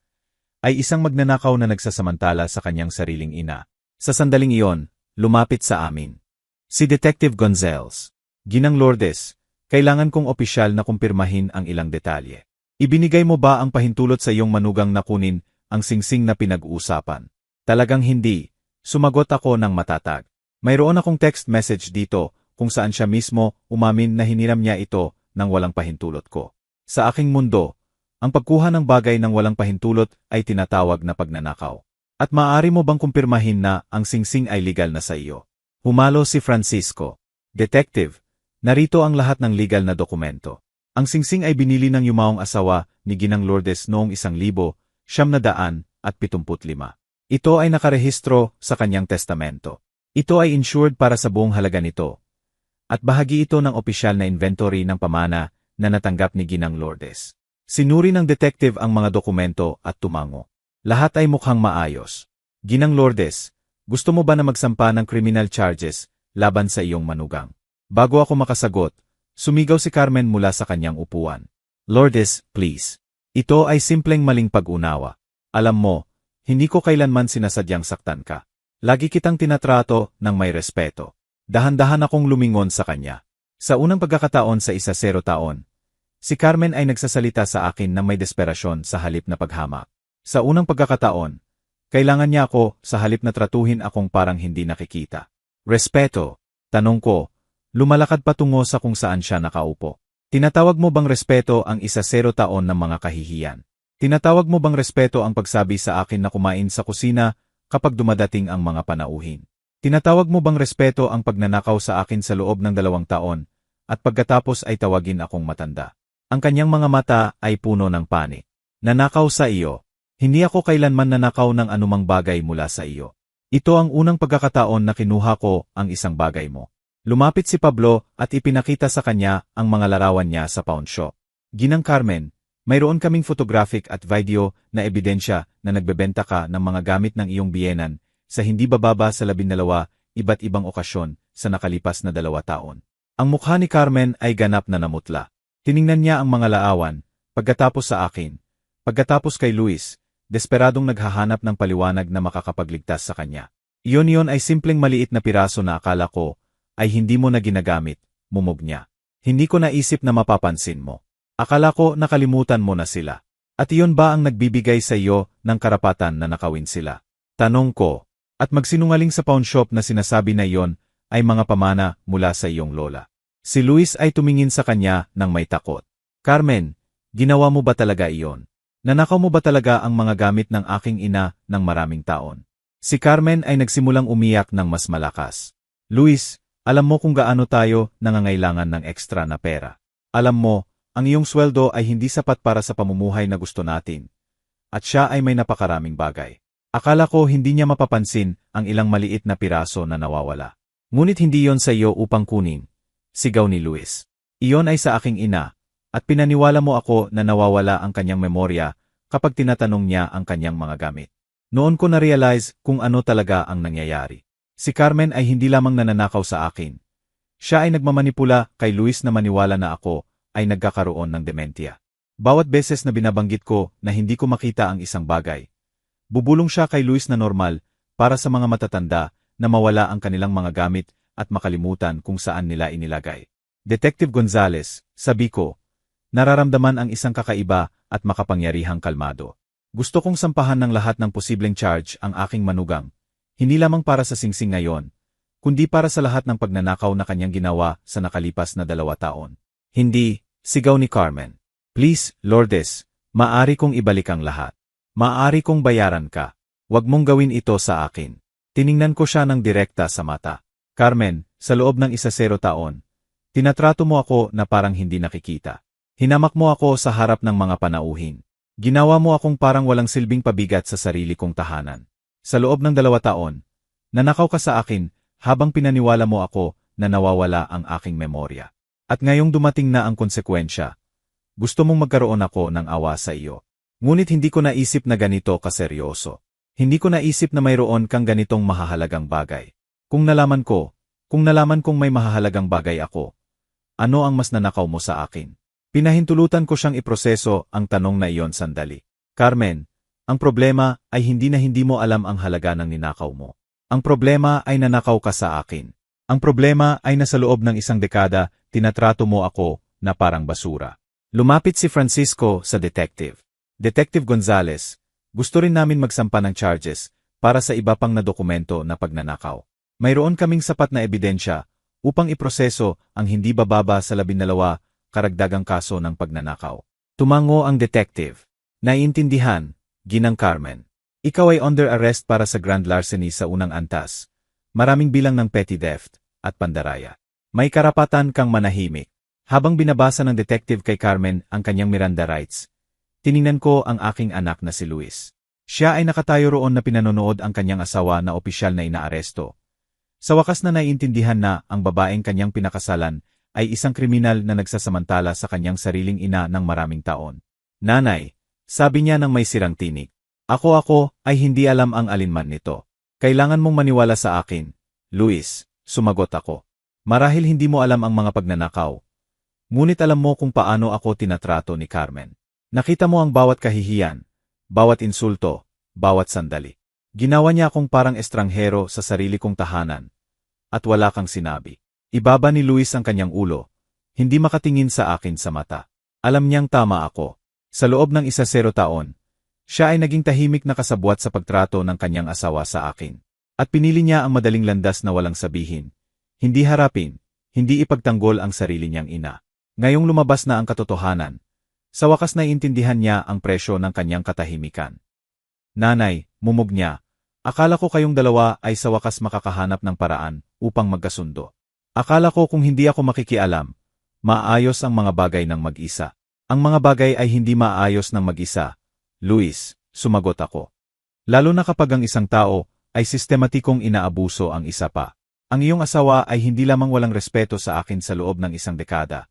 ay isang magnanakaw na nagsasamantala sa kanyang sariling ina. Sa sandaling iyon, lumapit sa amin si Detective Gonzales. Ginang Lourdes, kailangan kong opisyal na kumpirmahin ang ilang detalye. Ibinigay mo ba ang pahintulot sa iyong manugang na kunin ang singsing na pinag-uusapan? Talagang hindi. Sumagot ako ng matatag. Mayroon akong text message dito kung saan siya mismo umamin na hiniram niya ito nang walang pahintulot ko. Sa aking mundo, ang pagkuha ng bagay ng walang pahintulot ay tinatawag na pagnanakaw. At maaari mo bang kumpirmahin na ang singsing ay legal na sa iyo? Humalo si Francisco. Detective, narito ang lahat ng legal na dokumento. Ang singsing ay binili ng yumaong asawa ni Ginang Lourdes noong 1,975. Ito ay nakarehistro sa kanyang testamento. Ito ay insured para sa buong halaga nito. At bahagi ito ng opisyal na inventory ng pamana na natanggap ni Ginang Lourdes. Sinuri ng detective ang mga dokumento at tumango. Lahat ay mukhang maayos. Ginang Lourdes, gusto mo ba na magsampa ng criminal charges laban sa iyong manugang? Bago ako makasagot, sumigaw si Carmen mula sa kanyang upuan. Lourdes, please. Ito ay simpleng maling pag-unawa. Alam mo, hindi ko kailanman sinasadyang saktan ka. Lagi kitang tinatrato ng may respeto. Dahan-dahan akong lumingon sa kanya. Sa unang pagkakataon sa 10 taon, si Carmen ay nagsasalita sa akin ng may desperasyon sa halip na paghamak. Sa unang pagkakataon, kailangan niya ako sa halip na tratuhin akong parang hindi nakikita. Respeto, tanong ko, lumalakad patungo sa kung saan siya nakaupo. Tinatawag mo bang respeto ang 10 taon ng mga kahihiyan? Tinatawag mo bang respeto ang pagsabi sa akin na kumain sa kusina kapag dumadating ang mga panauhin? Tinatawag mo bang respeto ang pagnanakaw sa akin sa loob ng 2 taon at pagkatapos ay tawagin akong matanda? Ang kanyang mga mata ay puno ng panik. Nanakaw sa iyo. Hindi ako kailanman nanakaw ng anumang bagay mula sa iyo. Ito ang unang pagkakataon na kinuha ko ang isang bagay mo. Lumapit si Pablo at ipinakita sa kanya ang mga larawan niya sa pawn shop. Ginang Carmen, mayroon kaming photographic at video na ebidensya na nagbebenta ka ng mga gamit ng iyong biyenan sa hindi bababa sa 12 iba't ibang okasyon sa nakalipas na 2 taon. Ang mukha ni Carmen ay ganap na namutla. Tiningnan niya ang mga larawan, pagkatapos sa akin, pagkatapos kay Luis, desperadong naghahanap ng paliwanag na makakapagligtas sa kanya. Iyon ay simpleng maliit na piraso na akala ko ay hindi mo na ginagamit, mumog niya. Hindi ko naisip na mapapansin mo. Akala ko nakalimutan mo na sila. At iyon ba ang nagbibigay sa iyo ng karapatan na nakawin sila? Tanong ko. At magsinungaling sa pawn shop na sinasabi na iyon ay mga pamana mula sa iyong lola. Si Luis ay tumingin sa kanya ng may takot. Carmen, ginawa mo ba talaga iyon? Nanakaw mo ba talaga ang mga gamit ng aking ina ng maraming taon? Si Carmen ay nagsimulang umiyak ng mas malakas. Luis, alam mo kung gaano tayo nangangailangan ng ekstra na pera. Alam mo, ang iyong sweldo ay hindi sapat para sa pamumuhay na gusto natin. At siya ay may napakaraming bagay. Akala ko hindi niya mapapansin ang ilang maliit na piraso na nawawala. Ngunit hindi yon sa iyo upang kunin. Sigaw ni Luis. Iyon ay sa aking ina, at pinaniwala mo ako na nawawala ang kanyang memorya kapag tinatanong niya ang kanyang mga gamit. Noon ko na-realize kung ano talaga ang nangyayari. Si Carmen ay hindi lamang nananakaw sa akin. Siya ay nagmamanipula kay Luis na maniwala na ako ay nagkakaroon ng dementia. Bawat beses na binabanggit ko na hindi ko makita ang isang bagay, bubulong siya kay Luis na normal para sa mga matatanda na mawala ang kanilang mga gamit at makalimutan kung saan nila inilagay. Detective Gonzales, sabi ko, nararamdaman ang isang kakaiba at makapangyarihang kalmado. Gusto kong sampahan ng lahat ng posibleng charge ang aking manugang, hindi lamang para sa singsing ngayon, kundi para sa lahat ng pagnanakaw na kanyang ginawa sa nakalipas na 2 taon. Hindi, sigaw ni Carmen. Please, Lourdes, maaari kong ibalik ang lahat. Maaari kong bayaran ka. Huwag mong gawin ito sa akin. Tiningnan ko siya ng direkta sa mata. Carmen, sa loob ng 10 taon, tinatrato mo ako na parang hindi nakikita. Hinamak mo ako sa harap ng mga panauhin. Ginawa mo akong parang walang silbing pabigat sa sarili kong tahanan. Sa loob ng 2 taon, nanakaw ka sa akin habang pinaniwala mo ako na nawawala ang aking memorya. At ngayong dumating na ang konsekwensya, gusto mong magkaroon ako ng awa sa iyo. Ngunit hindi ko naisip na ganito kaseryoso. Hindi ko naisip na mayroon kang ganitong mahahalagang bagay. Kung nalaman kong may mahahalagang bagay ako, ano ang mas nanakaw mo sa akin? Pinahintulutan ko siyang iproseso ang tanong na iyon sandali. Carmen, ang problema ay hindi mo alam ang halaga ng ninakaw mo. Ang problema ay nanakaw ka sa akin. Ang problema ay nasa loob ng 1 dekada, tinatrato mo ako na parang basura. Lumapit si Francisco sa detective. Detective Gonzales, gusto rin namin magsampa ng charges para sa iba pang na dokumento na pagnanakaw. Mayroon kaming sapat na ebidensya upang iproseso ang hindi bababa sa 12 karagdagang kaso ng pagnanakaw. Tumango ang detective. Naiintindihan, Ginang Carmen. Ikaw ay under arrest para sa grand larceny sa unang antas, maraming bilang ng petty theft, at pandaraya. May karapatan kang manahimik. Habang binabasa ng detective kay Carmen ang kanyang Miranda rights, tiningnan ko ang aking anak na si Luis. Siya ay nakatayo roon na pinanonood ang kanyang asawa na opisyal na inaaresto. Sa wakas na naiintindihan na ang babaeng kanyang pinakasalan ay isang kriminal na nagsasamantala sa kanyang sariling ina ng maraming taon. Nanay, sabi niya ng may sirang tinig. Ako ay hindi alam ang alinman nito. Kailangan mong maniwala sa akin, Luis, sumagot ako. Marahil hindi mo alam ang mga pagnanakaw. Ngunit alam mo kung paano ako tinatrato ni Carmen. Nakita mo ang bawat kahihiyan, bawat insulto, bawat sandali. Ginawa niya akong parang estranghero sa sarili kong tahanan. At wala kang sinabi. Ibaba ni Luis ang kanyang ulo, hindi makatingin sa akin sa mata. Alam niyang tama ako. Sa loob ng 10 taon, siya ay naging tahimik na kasabwat sa pagtrato ng kanyang asawa sa akin. At pinili niya ang madaling landas na walang sabihin. Hindi harapin, hindi ipagtanggol ang sarili niyang ina. Ngayong lumabas na ang katotohanan, sa wakas naiintindihan niya ang presyo ng kanyang katahimikan. Nanay, mumog niya, akala ko kayong dalawa ay sa wakas makakahanap ng paraan upang magkasundo. Akala ko kung hindi ako makikialam, maayos ang mga bagay ng mag-isa. Ang mga bagay ay hindi maayos ng mag-isa. Luis, sumagot ako. Lalo na kapag ang isang tao ay sistematikong inaabuso ang isa pa. Ang iyong asawa ay hindi lamang walang respeto sa akin sa loob ng 1 dekada.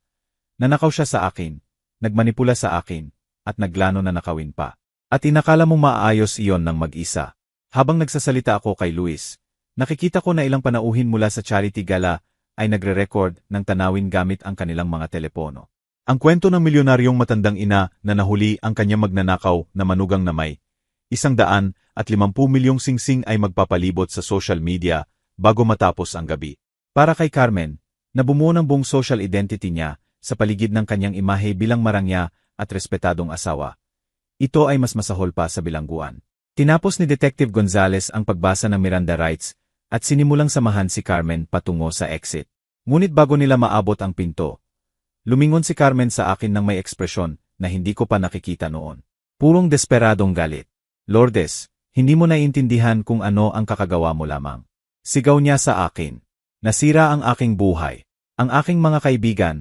Nanakaw siya sa akin, nagmanipula sa akin, at naglano na nakawin pa. At inakala mong maayos iyon ng mag-isa. Habang nagsasalita ako kay Luis, nakikita ko na ilang panauhin mula sa charity gala ay nagre-record ng tanawin gamit ang kanilang mga telepono. Ang kwento ng milyonaryong matandang ina na nahuli ang kanyang magnanakaw na manugang na may 150 milyong singsing ay magpapalibot sa social media bago matapos ang gabi. Para kay Carmen, na bumuo ng buong social identity niya sa paligid ng kanyang imahe bilang marangya at respetadong asawa. Ito ay mas masahol pa sa bilangguan. Tinapos ni Detective Gonzales ang pagbasa ng Miranda rights at sinimulang samahan si Carmen patungo sa exit. Ngunit bago nila maabot ang pinto, lumingon si Carmen sa akin ng may ekspresyon na hindi ko pa nakikita noon. Purong desperadong galit. Lourdes, hindi mo naiintindihan kung ano ang kakagawa mo lamang. Sigaw niya sa akin. Nasira ang aking buhay. Ang aking mga kaibigan,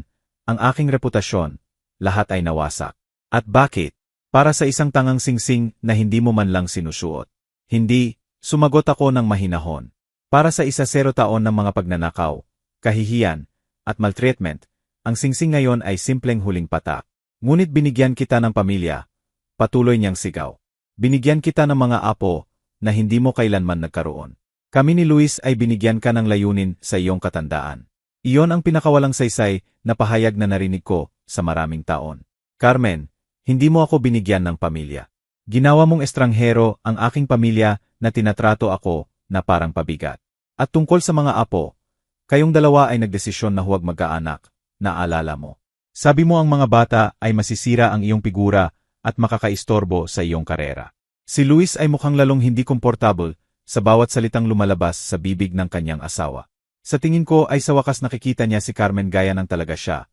ang aking reputasyon, lahat ay nawasak. At bakit? Para sa isang tangang singsing na hindi mo man lang sinusuot. Hindi, sumagot ako ng mahinahon. Para sa 10 taon ng mga pagnanakaw, kahihiyan, at maltreatment, ang singsing ngayon ay simpleng huling patak. Ngunit binigyan kita ng pamilya, patuloy niyang sigaw. Binigyan kita ng mga apo na hindi mo kailanman nagkaroon. Kami ni Luis ay binigyan ka ng layunin sa iyong katandaan. Iyon ang pinakawalang saysay na pahayag na narinig ko sa maraming taon. Carmen, hindi mo ako binigyan ng pamilya. Ginawa mong estranghero ang aking pamilya na tinatrato ako na parang pabigat. At tungkol sa mga apo, kayong dalawa ay nagdesisyon na huwag magkaanak, naalala mo. Sabi mo ang mga bata ay masisira ang iyong figura at makakaistorbo sa iyong karera. Si Luis ay mukhang lalong hindi komportable sa bawat salitang lumalabas sa bibig ng kanyang asawa. Sa tingin ko ay sa wakas nakikita niya si Carmen gaya ng talaga siya.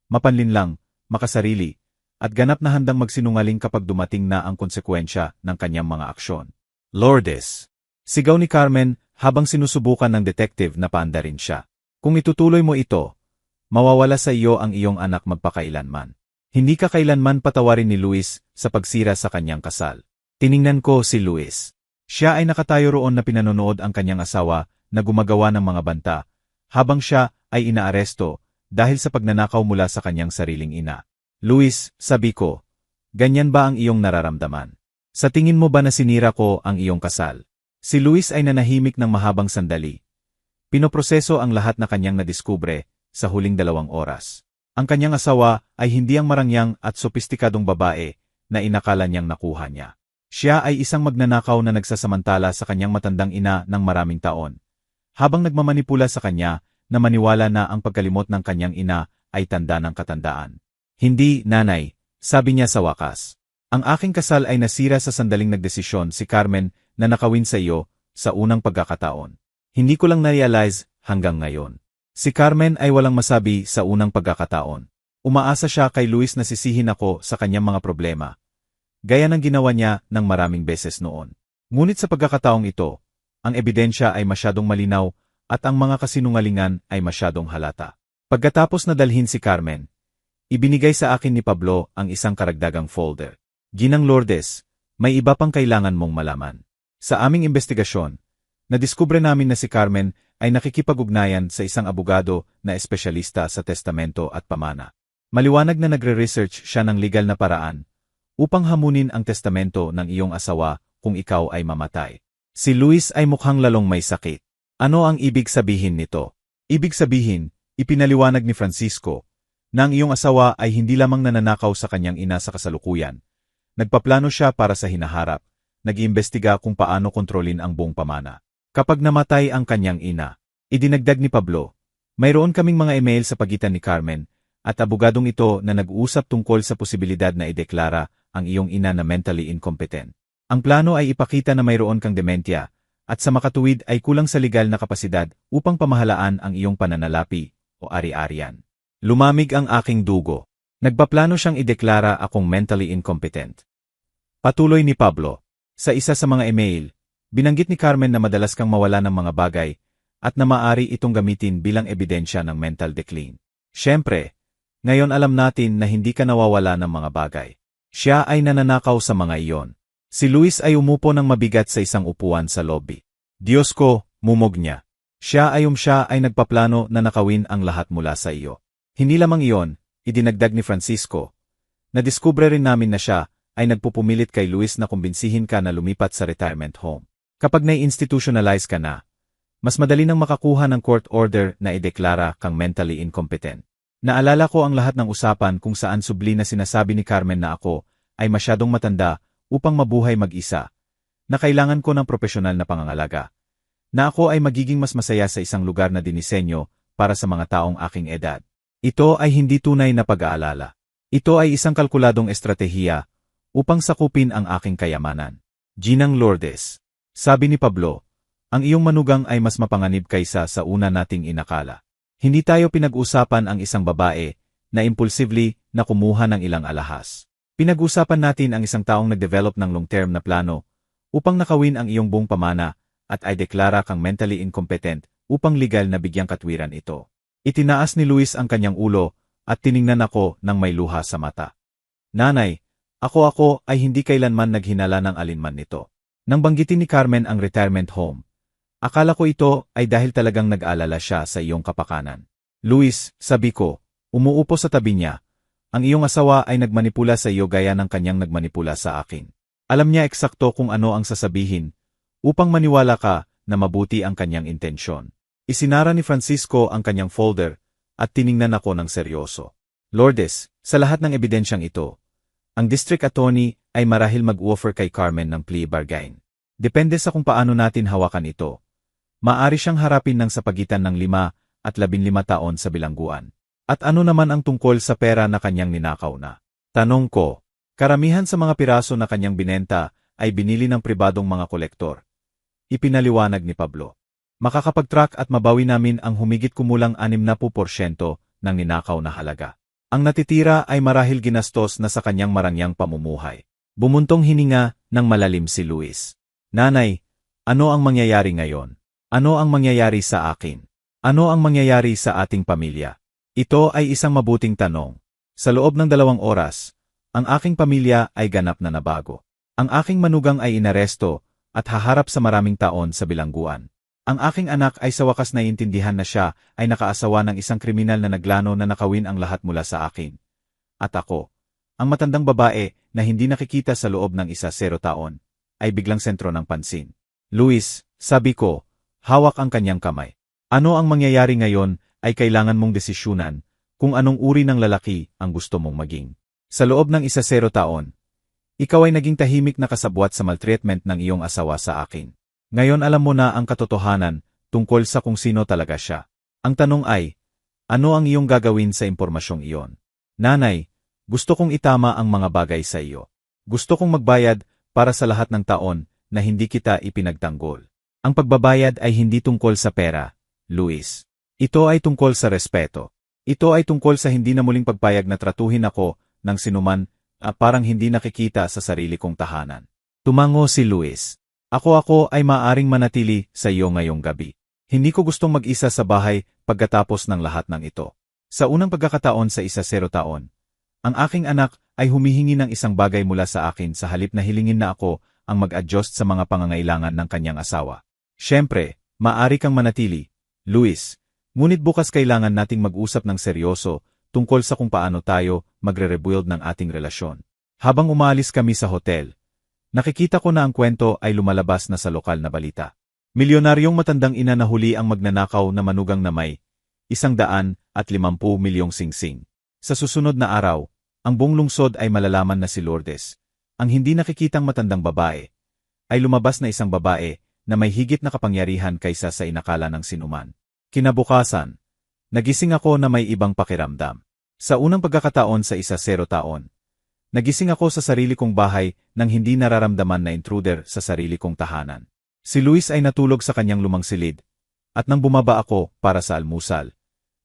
Mapanlinlang, makasarili, at ganap na handang magsinungaling kapag dumating na ang konsekwensya ng kanyang mga aksyon. Lourdes! Sigaw ni Carmen habang sinusubukan ng detective na paandarin siya. Kung itutuloy mo ito, mawawala sa iyo ang iyong anak magpakailanman. Hindi ka kailanman patawarin ni Luis sa pagsira sa kanyang kasal. Tiningnan ko si Luis. Siya ay nakatayo roon na pinanonood ang kanyang asawa na gumagawa ng mga banta, habang siya ay inaaresto dahil sa pagnanakaw mula sa kanyang sariling ina. Luis, sabi ko, ganyan ba ang iyong nararamdaman? Sa tingin mo ba na sinira ko ang iyong kasal? Si Luis ay nanahimik ng mahabang sandali. Pinoproseso ang lahat na kanyang nadiskubre sa huling 2 oras. Ang kanyang asawa ay hindi ang marangyang at sopistikadong babae na inakala niyang nakuha niya. Siya ay isang magnanakaw na nagsasamantala sa kanyang matandang ina ng maraming taon, habang nagmamanipula sa kanya na maniwala na ang pagkalimot ng kanyang ina ay tanda ng katandaan. Hindi, nanay, sabi niya sa wakas. Ang aking kasal ay nasira sa sandaling nagdesisyon si Carmen na nakawin sa iyo sa unang pagkakataon. Hindi ko lang na-realize hanggang ngayon. Si Carmen ay walang masabi sa unang pagkakataon. Umaasa siya kay Luis na sisihin ako sa kanyang mga problema, gaya ng ginawa niya ng maraming beses noon. Ngunit sa pagkakataong ito, ang ebidensya ay masyadong malinaw at ang mga kasinungalingan ay masyadong halata. Pagkatapos na dalhin si Carmen, ibinigay sa akin ni Pablo ang isang karagdagang folder. Ginang Lourdes, may iba pang kailangan mong malaman. Sa aming investigasyon, nadiskubre namin na si Carmen ay nakikipag-ugnayan sa isang abogado na espesyalista sa testamento at pamana. Maliwanag na nagre-research siya ng legal na paraan upang hamunin ang testamento ng iyong asawa kung ikaw ay mamatay. Si Luis ay mukhang lalong may sakit. Ano ang ibig sabihin nito? Ibig sabihin, ipinaliwanag ni Francisco na ang iyong asawa ay hindi lamang nananakaw sa kanyang ina sa kasalukuyan. Nagpaplano siya para sa hinaharap, nag-iimbestiga kung paano kontrolin ang buong pamana. Kapag namatay ang kanyang ina, idinagdag ni Pablo, mayroon kaming mga email sa pagitan ni Carmen at abogadong ito na nag-uusap tungkol sa posibilidad na ideklara ang iyong ina na mentally incompetent. Ang plano ay ipakita na mayroon kang dementya at sa makatuwid ay kulang sa legal na kapasidad upang pamahalaan ang iyong pananalapi o ari-arian. Lumamig ang aking dugo. Nagpaplano siyang ideklara akong mentally incompetent. Patuloy ni Pablo. Sa isa sa mga email, binanggit ni Carmen na madalas kang mawala ng mga bagay at na maaari itong gamitin bilang ebidensya ng mental decline. Siyempre, ngayon alam natin na hindi ka nawawala ng mga bagay. Siya ay nananakaw sa mga iyon. Si Luis ay umupo ng mabigat sa isang upuan sa lobby. Diyos ko, mumog niya. Siya ay nagpaplano na nakawin ang lahat mula sa iyo. Hindi lamang iyon, idinagdag ni Francisco. Nadiskubre rin namin na siya ay nagpupumilit kay Luis na kumbinsihin ka na lumipat sa retirement home. Kapag na-institutionalize ka na, mas madali nang makakuha ng court order na ideklara kang mentally incompetent. Naalala ko ang lahat ng usapan kung saan subli na sinasabi ni Carmen na ako ay masyadong matanda upang mabuhay mag-isa, na kailangan ko ng propesyonal na pangangalaga, na ako ay magiging mas masaya sa isang lugar na dinisenyo para sa mga taong aking edad. Ito ay hindi tunay na pag-aalala. Ito ay isang kalkuladong estratehiya upang sakupin ang aking kayamanan. Ginang Lourdes. Sabi ni Pablo, ang iyong manugang ay mas mapanganib kaysa sa una nating inakala. Hindi tayo pinag-usapan ang isang babae na impulsively na kumuha ng ilang alahas. Pinag-usapan natin ang isang taong nag-develop ng long-term na plano upang nakawin ang iyong buong pamana at ay deklara kang mentally incompetent upang legal na bigyang katwiran ito. Itinaas ni Luis ang kanyang ulo at tiningnan ako ng may luha sa mata. Nanay, ako ay hindi kailanman naghinala ng alinman nito. Nang banggitin ni Carmen ang retirement home, akala ko ito ay dahil talagang nag-alala siya sa iyong kapakanan. Luis, sabi ko, umuupo sa tabi niya, ang iyong asawa ay nagmanipula sa iyo gaya ng kanyang nagmanipula sa akin. Alam niya eksakto kung ano ang sasabihin upang maniwala ka na mabuti ang kanyang intensyon. Isinara ni Francisco ang kanyang folder at tiningnan ako ng seryoso. Lourdes, sa lahat ng ebidensyang ito, ang district attorney ay marahil mag-offer kay Carmen ng plea bargain. Depende sa kung paano natin hawakan ito. Maari siyang harapin ng sa pagitan ng 5 at 15 taon sa bilangguan. At ano naman ang tungkol sa pera na kanyang ninakaw na? Tanong ko. Karamihan sa mga piraso na kanyang binenta ay binili ng pribadong mga kolektor. Ipinaliwanag ni Pablo. Makakapag-track at mabawi namin ang humigit kumulang 60% ng ninakaw na halaga. Ang natitira ay marahil ginastos na sa kanyang marangyang pamumuhay. Bumuntong hininga ng malalim si Luis. Nanay, ano ang mangyayari ngayon? Ano ang mangyayari sa akin? Ano ang mangyayari sa ating pamilya? Ito ay isang mabuting tanong. Sa loob ng 2 oras, ang aking pamilya ay ganap na nabago. Ang aking manugang ay inaresto at haharap sa maraming taon sa bilangguan. Ang aking anak ay sa wakas naiintindihan na siya ay nakaasawa ng isang kriminal na naglano na nakawin ang lahat mula sa akin. At ako, ang matandang babae na hindi nakikita sa loob ng 10 taon, ay biglang sentro ng pansin. Luis, sabi ko, hawak ang kanyang kamay. Ano ang mangyayari ngayon ay kailangan mong desisyunan kung anong uri ng lalaki ang gusto mong maging. Sa loob ng 10 taon, ikaw ay naging tahimik na kasabwat sa maltreatment ng iyong asawa sa akin. Ngayon alam mo na ang katotohanan tungkol sa kung sino talaga siya. Ang tanong ay, ano ang iyong gagawin sa impormasyong iyon? Nanay, gusto kong itama ang mga bagay sa iyo. Gusto kong magbayad para sa lahat ng taon na hindi kita ipinagtanggol. Ang pagbabayad ay hindi tungkol sa pera, Luis. Ito ay tungkol sa respeto. Ito ay tungkol sa hindi na muling pagpayag na tratuhin ako ng sinuman parang hindi nakikita sa sarili kong tahanan. Tumango si Luis. Ako ay maaring manatili sa iyo ngayong gabi. Hindi ko gustong mag-isa sa bahay pagkatapos ng lahat ng ito. Sa unang pagkakataon sa 10 taon, ang aking anak ay humihingi ng isang bagay mula sa akin sa halip na hilingin na ako ang mag-adjust sa mga pangangailangan ng kanyang asawa. Siyempre, maaari kang manatili, Luis, ngunit bukas kailangan nating mag-usap ng seryoso tungkol sa kung paano tayo magre-rebuild ng ating relasyon. Habang umaalis kami sa hotel, nakikita ko na ang kwento ay lumalabas na sa lokal na balita. Milyonaryong matandang ina na huli ang magnanakaw na manugang na may 150 milyong singsing. Sa susunod na araw, ang buong lungsod ay malalaman na si Lourdes, ang hindi nakikitang matandang babae, ay lumabas na isang babae na may higit na kapangyarihan kaysa sa inakala ng sinuman. Kinabukasan, nagising ako na may ibang pakiramdam. Sa unang pagkakataon sa 10 taon, nagising ako sa sarili kong bahay nang hindi nararamdaman na intruder sa sarili kong tahanan. Si Luis ay natulog sa kanyang lumang silid, at nang bumaba ako para sa almusal,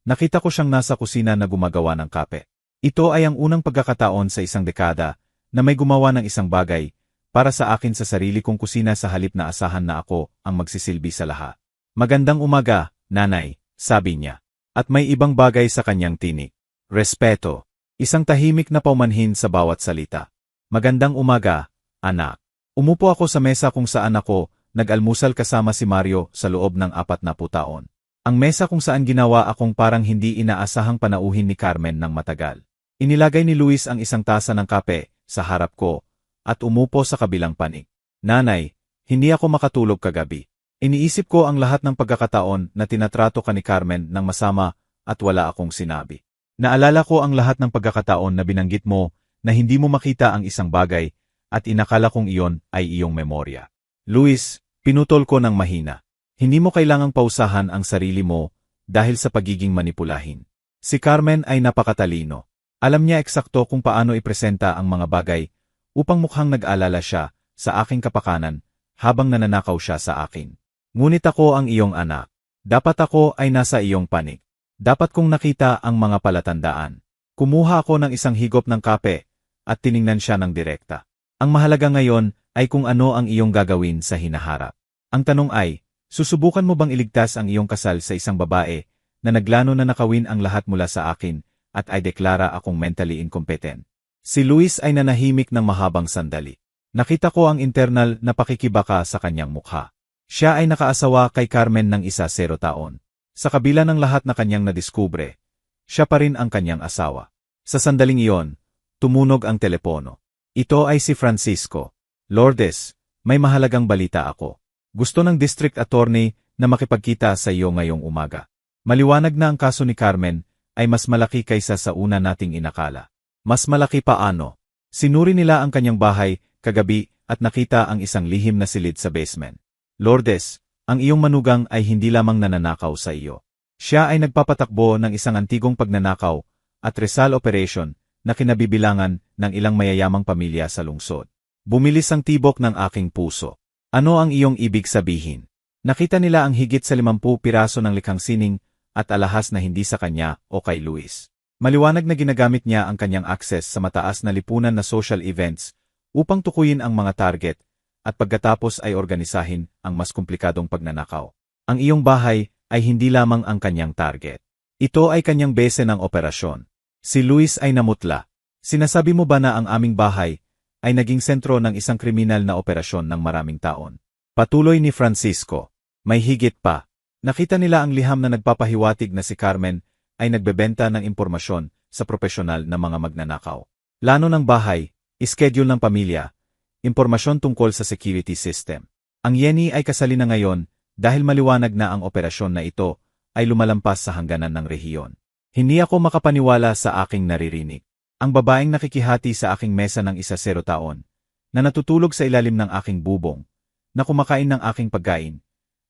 nakita ko siyang nasa kusina na gumagawa ng kape. Ito ay ang unang pagkakataon sa isang dekada na may gumawa ng isang bagay para sa akin sa sarili kong kusina sa halip na asahan na ako ang magsisilbi sa lahat. Magandang umaga, nanay, sabi niya. At may ibang bagay sa kanyang tinik. Respeto. Isang tahimik na paumanhin sa bawat salita. Magandang umaga, anak. Umupo ako sa mesa kung saan ako nag-almusal kasama si Mario sa loob ng 40 taon. Ang mesa kung saan ginawa akong parang hindi inaasahang panauhin ni Carmen ng matagal. Inilagay ni Luis ang isang tasa ng kape sa harap ko at umupo sa kabilang panig. Nanay, hindi ako makatulog kagabi. Iniisip ko ang lahat ng pagkakataon na tinatrato ka ni Carmen ng masama at wala akong sinabi. Naalala ko ang lahat ng pagkakataon na binanggit mo na hindi mo makita ang isang bagay at inakala kong iyon ay iyong memorya. Luis, pinutol ko ng mahina. Hindi mo kailangang pausahan ang sarili mo dahil sa pagiging manipulahin. Si Carmen ay napakatalino. Alam niya eksakto kung paano ipresenta ang mga bagay upang mukhang nag-alala siya sa aking kapakanan habang nananakaw siya sa akin. Ngunit ako ang iyong anak. Dapat ako ay nasa iyong panig. Dapat kong nakita ang mga palatandaan. Kumuha ako ng isang higop ng kape at tiningnan siya ng direkta. Ang mahalaga ngayon ay kung ano ang iyong gagawin sa hinaharap. Ang tanong ay, susubukan mo bang iligtas ang iyong kasal sa isang babae na naglano na nakawin ang lahat mula sa akin at ay deklara akong mentally incompetent? Si Luis ay nanahimik ng mahabang sandali. Nakita ko ang internal na pakikibaka sa kanyang mukha. Siya ay nakaasawa kay Carmen ng 10 taon. Sa kabila ng lahat na kanyang nadiskubre, siya pa rin ang kanyang asawa. Sa sandaling iyon, tumunog ang telepono. Ito ay si Francisco. Lourdes, may mahalagang balita ako. Gusto ng district attorney na makipagkita sa iyo ngayong umaga. Maliwanag na ang kaso ni Carmen ay mas malaki kaysa sa una nating inakala. Mas malaki pa ano? Sinuri nila ang kanyang bahay kagabi at nakita ang isang lihim na silid sa basement. Lourdes, ang iyong manugang ay hindi lamang nananakaw sa iyo. Siya ay nagpapatakbo ng isang antigong pagnanakaw at resal operation na kinabibilangan ng ilang mayayamang pamilya sa lungsod. Bumilis ang tibok ng aking puso. Ano ang iyong ibig sabihin? Nakita nila ang higit sa 50 piraso ng likhang sining at alahas na hindi sa kanya o kay Luis. Maliwanag na ginagamit niya ang kanyang access sa mataas na lipunan na social events upang tukuyin ang mga target at pagkatapos ay organisahin ang mas komplikadong pagnanakaw. Ang iyong bahay ay hindi lamang ang kanyang target. Ito ay kanyang base ng operasyon. Si Luis ay namutla. Sinasabi mo ba na ang aming bahay ay naging sentro ng isang kriminal na operasyon ng maraming taon? Patuloy ni Francisco. May higit pa. Nakita nila ang liham na nagpapahiwatig na si Carmen ay nagbebenta ng impormasyon sa propesyonal na mga magnanakaw. Plano ng bahay, schedule ng pamilya, impormasyon tungkol sa security system. Ang Yenny ay kasali na ngayon dahil maliwanag na ang operasyon na ito ay lumalampas sa hangganan ng rehiyon. Hindi ako makapaniwala sa aking naririnig. Ang babaeng nakikihati sa aking mesa ng 10 taon, na natutulog sa ilalim ng aking bubong, na kumakain ng aking pagkain,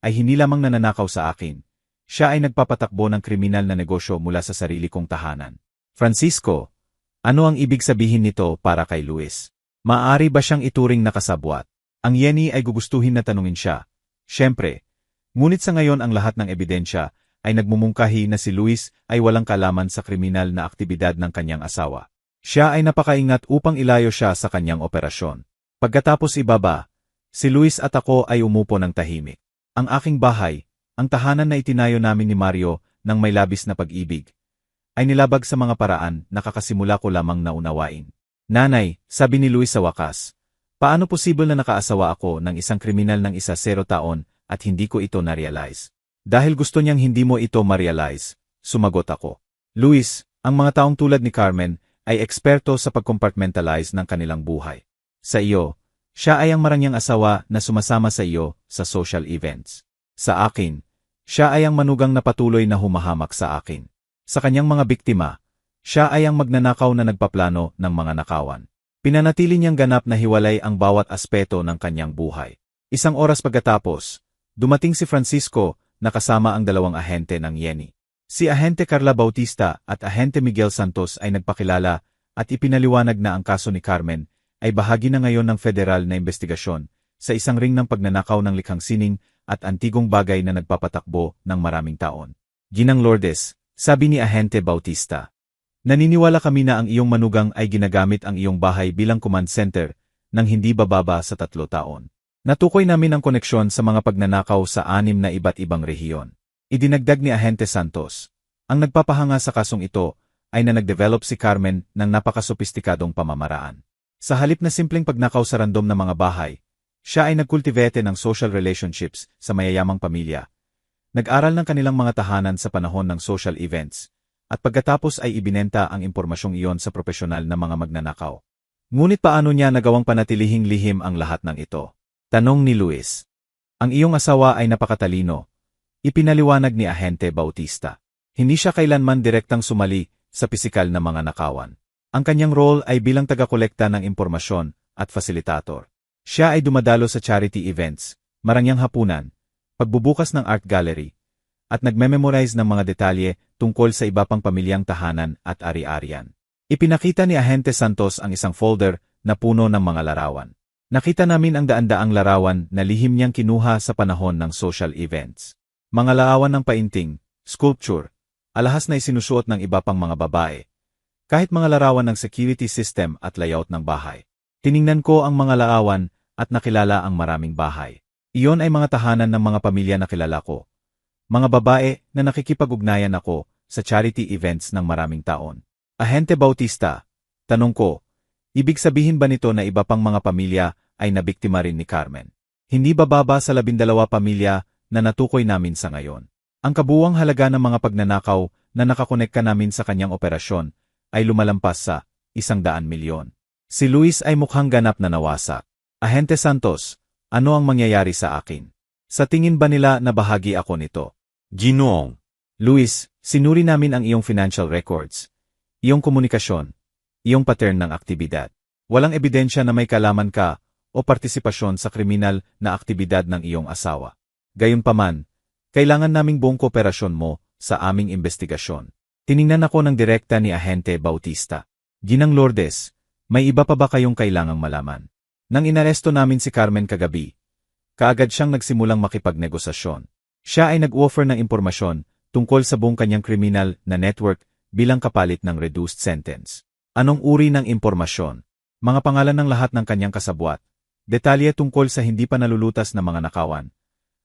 ay hindi lamang nananakaw sa akin. Siya ay nagpapatakbo ng kriminal na negosyo mula sa sarili kong tahanan. Francisco, ano ang ibig sabihin nito para kay Luis? Maaari ba siyang ituring na kasabwat? Ang Yenny ay gugustuhin na tanungin siya. Siyempre. Ngunit sa ngayon ang lahat ng ebidensya ay nagmumungkahi na si Luis ay walang kalaman sa kriminal na aktibidad ng kanyang asawa. Siya ay napakaingat upang ilayo siya sa kanyang operasyon. Pagkatapos ibaba, si Luis at ako ay umupo ng tahimik. Ang aking bahay, ang tahanan na itinayo namin ni Mario ng may labis na pag-ibig, ay nilabag sa mga paraan na kakasimula ko lamang naunawain. Nanay, sabi ni Luis sa wakas, paano posible na nakaasawa ako ng isang kriminal ng 10 taon at hindi ko ito na-realize? Dahil gusto niyang hindi mo ito ma-realize, sumagot ako. Luis, ang mga taong tulad ni Carmen ay eksperto sa pag-compartmentalize ng kanilang buhay. Sa iyo, siya ay ang marangyang asawa na sumasama sa iyo sa social events. Sa akin, siya ay ang manugang na patuloy na humahamak sa akin. Sa kanyang mga biktima, siya ay ang magnanakaw na nagpaplano ng mga nakawan. Pinanatili niyang ganap na hiwalay ang bawat aspeto ng kanyang buhay. Isang oras pagkatapos, dumating si Francisco na kasama ang 2 ahente ng Yenny. Si Ahente Carla Bautista at Ahente Miguel Santos ay nagpakilala at ipinaliwanag na ang kaso ni Carmen ay bahagi na ngayon ng federal na investigasyon sa isang ring ng pagnanakaw ng likhang sining at antigong bagay na nagpapatakbo ng maraming taon. Ginang Lourdes, sabi ni Ahente Bautista, naniniwala kami na ang iyong manugang ay ginagamit ang iyong bahay bilang command center nang hindi bababa sa 3 taon. Natukoy namin ang koneksyon sa mga pagnanakaw sa 6 na iba't ibang rehiyon. Idinagdag ni Ahente Santos, ang nagpapahanga sa kasong ito ay na nag-develop si Carmen ng napakasopistikadong pamamaraan. Sa halip na simpleng pagnakaw sa random na mga bahay, siya ay nagkultivete ng social relationships sa mayayamang pamilya. Nag-aral ng kanilang mga tahanan sa panahon ng social events, at pagkatapos ay ibinenta ang impormasyong iyon sa propesyonal na mga magnanakaw. Ngunit paano niya nagawang panatilihing lihim ang lahat ng ito? Tanong ni Luis. Ang iyong asawa ay napakatalino, ipinaliwanag ni Ahente Bautista. Hindi siya kailanman direktang sumali sa pisikal na mga nakawan. Ang kanyang role ay bilang taga-kolekta ng impormasyon at fasilitator. Siya ay dumadalo sa charity events, marangyang hapunan, pagbubukas ng art gallery, at nagme-memorize ng mga detalye tungkol sa iba pang pamilyang tahanan at ari-arian. Ipinakita ni Ahente Santos ang isang folder na puno ng mga larawan. Nakita namin ang daan-daang larawan na lihim niyang kinuha sa panahon ng social events. Mga larawan ng painting, sculpture, alahas na isinusuot ng iba pang mga babae. Kahit mga larawan ng security system at layout ng bahay. Tiningnan ko ang mga larawan at nakilala ang maraming bahay. Iyon ay mga tahanan ng mga pamilya na kilala ko. Mga babae na nakikipag-ugnayan ako sa charity events ng maraming taon. Ahente Bautista, tanong ko, ibig sabihin ba nito na iba pang mga pamilya ay nabiktima rin ni Carmen? Hindi bababa sa 12 pamilya na natukoy namin sa ngayon. Ang kabuuang halaga ng mga pagnanakaw na nakakonekta namin sa kanyang operasyon ay lumalampas sa 100 milyon. Si Luis ay mukhang ganap na nawasak. Ahente Santos, ano ang mangyayari sa akin? Sa tingin ba nila na bahagi ako nito? Ginoong. Luis, sinuri namin ang iyong financial records, iyong komunikasyon, iyong pattern ng aktibidad. Walang ebidensya na may kalaman ka o partisipasyon sa kriminal na aktibidad ng iyong asawa. Gayunpaman, kailangan naming buong kooperasyon mo sa aming investigasyon. Tiningnan ako ng direkta ni Ahente Bautista. Ginang Lourdes, may iba pa ba kayong kailangang malaman? Nang inaresto namin si Carmen kagabi, kaagad siyang nagsimulang makipagnegosasyon. Siya ay nag-offer ng impormasyon tungkol sa buong kanyang kriminal na network bilang kapalit ng reduced sentence. Anong uri ng impormasyon? Mga pangalan ng lahat ng kanyang kasabwat, detalye tungkol sa hindi pa nalulutas na mga nakawan,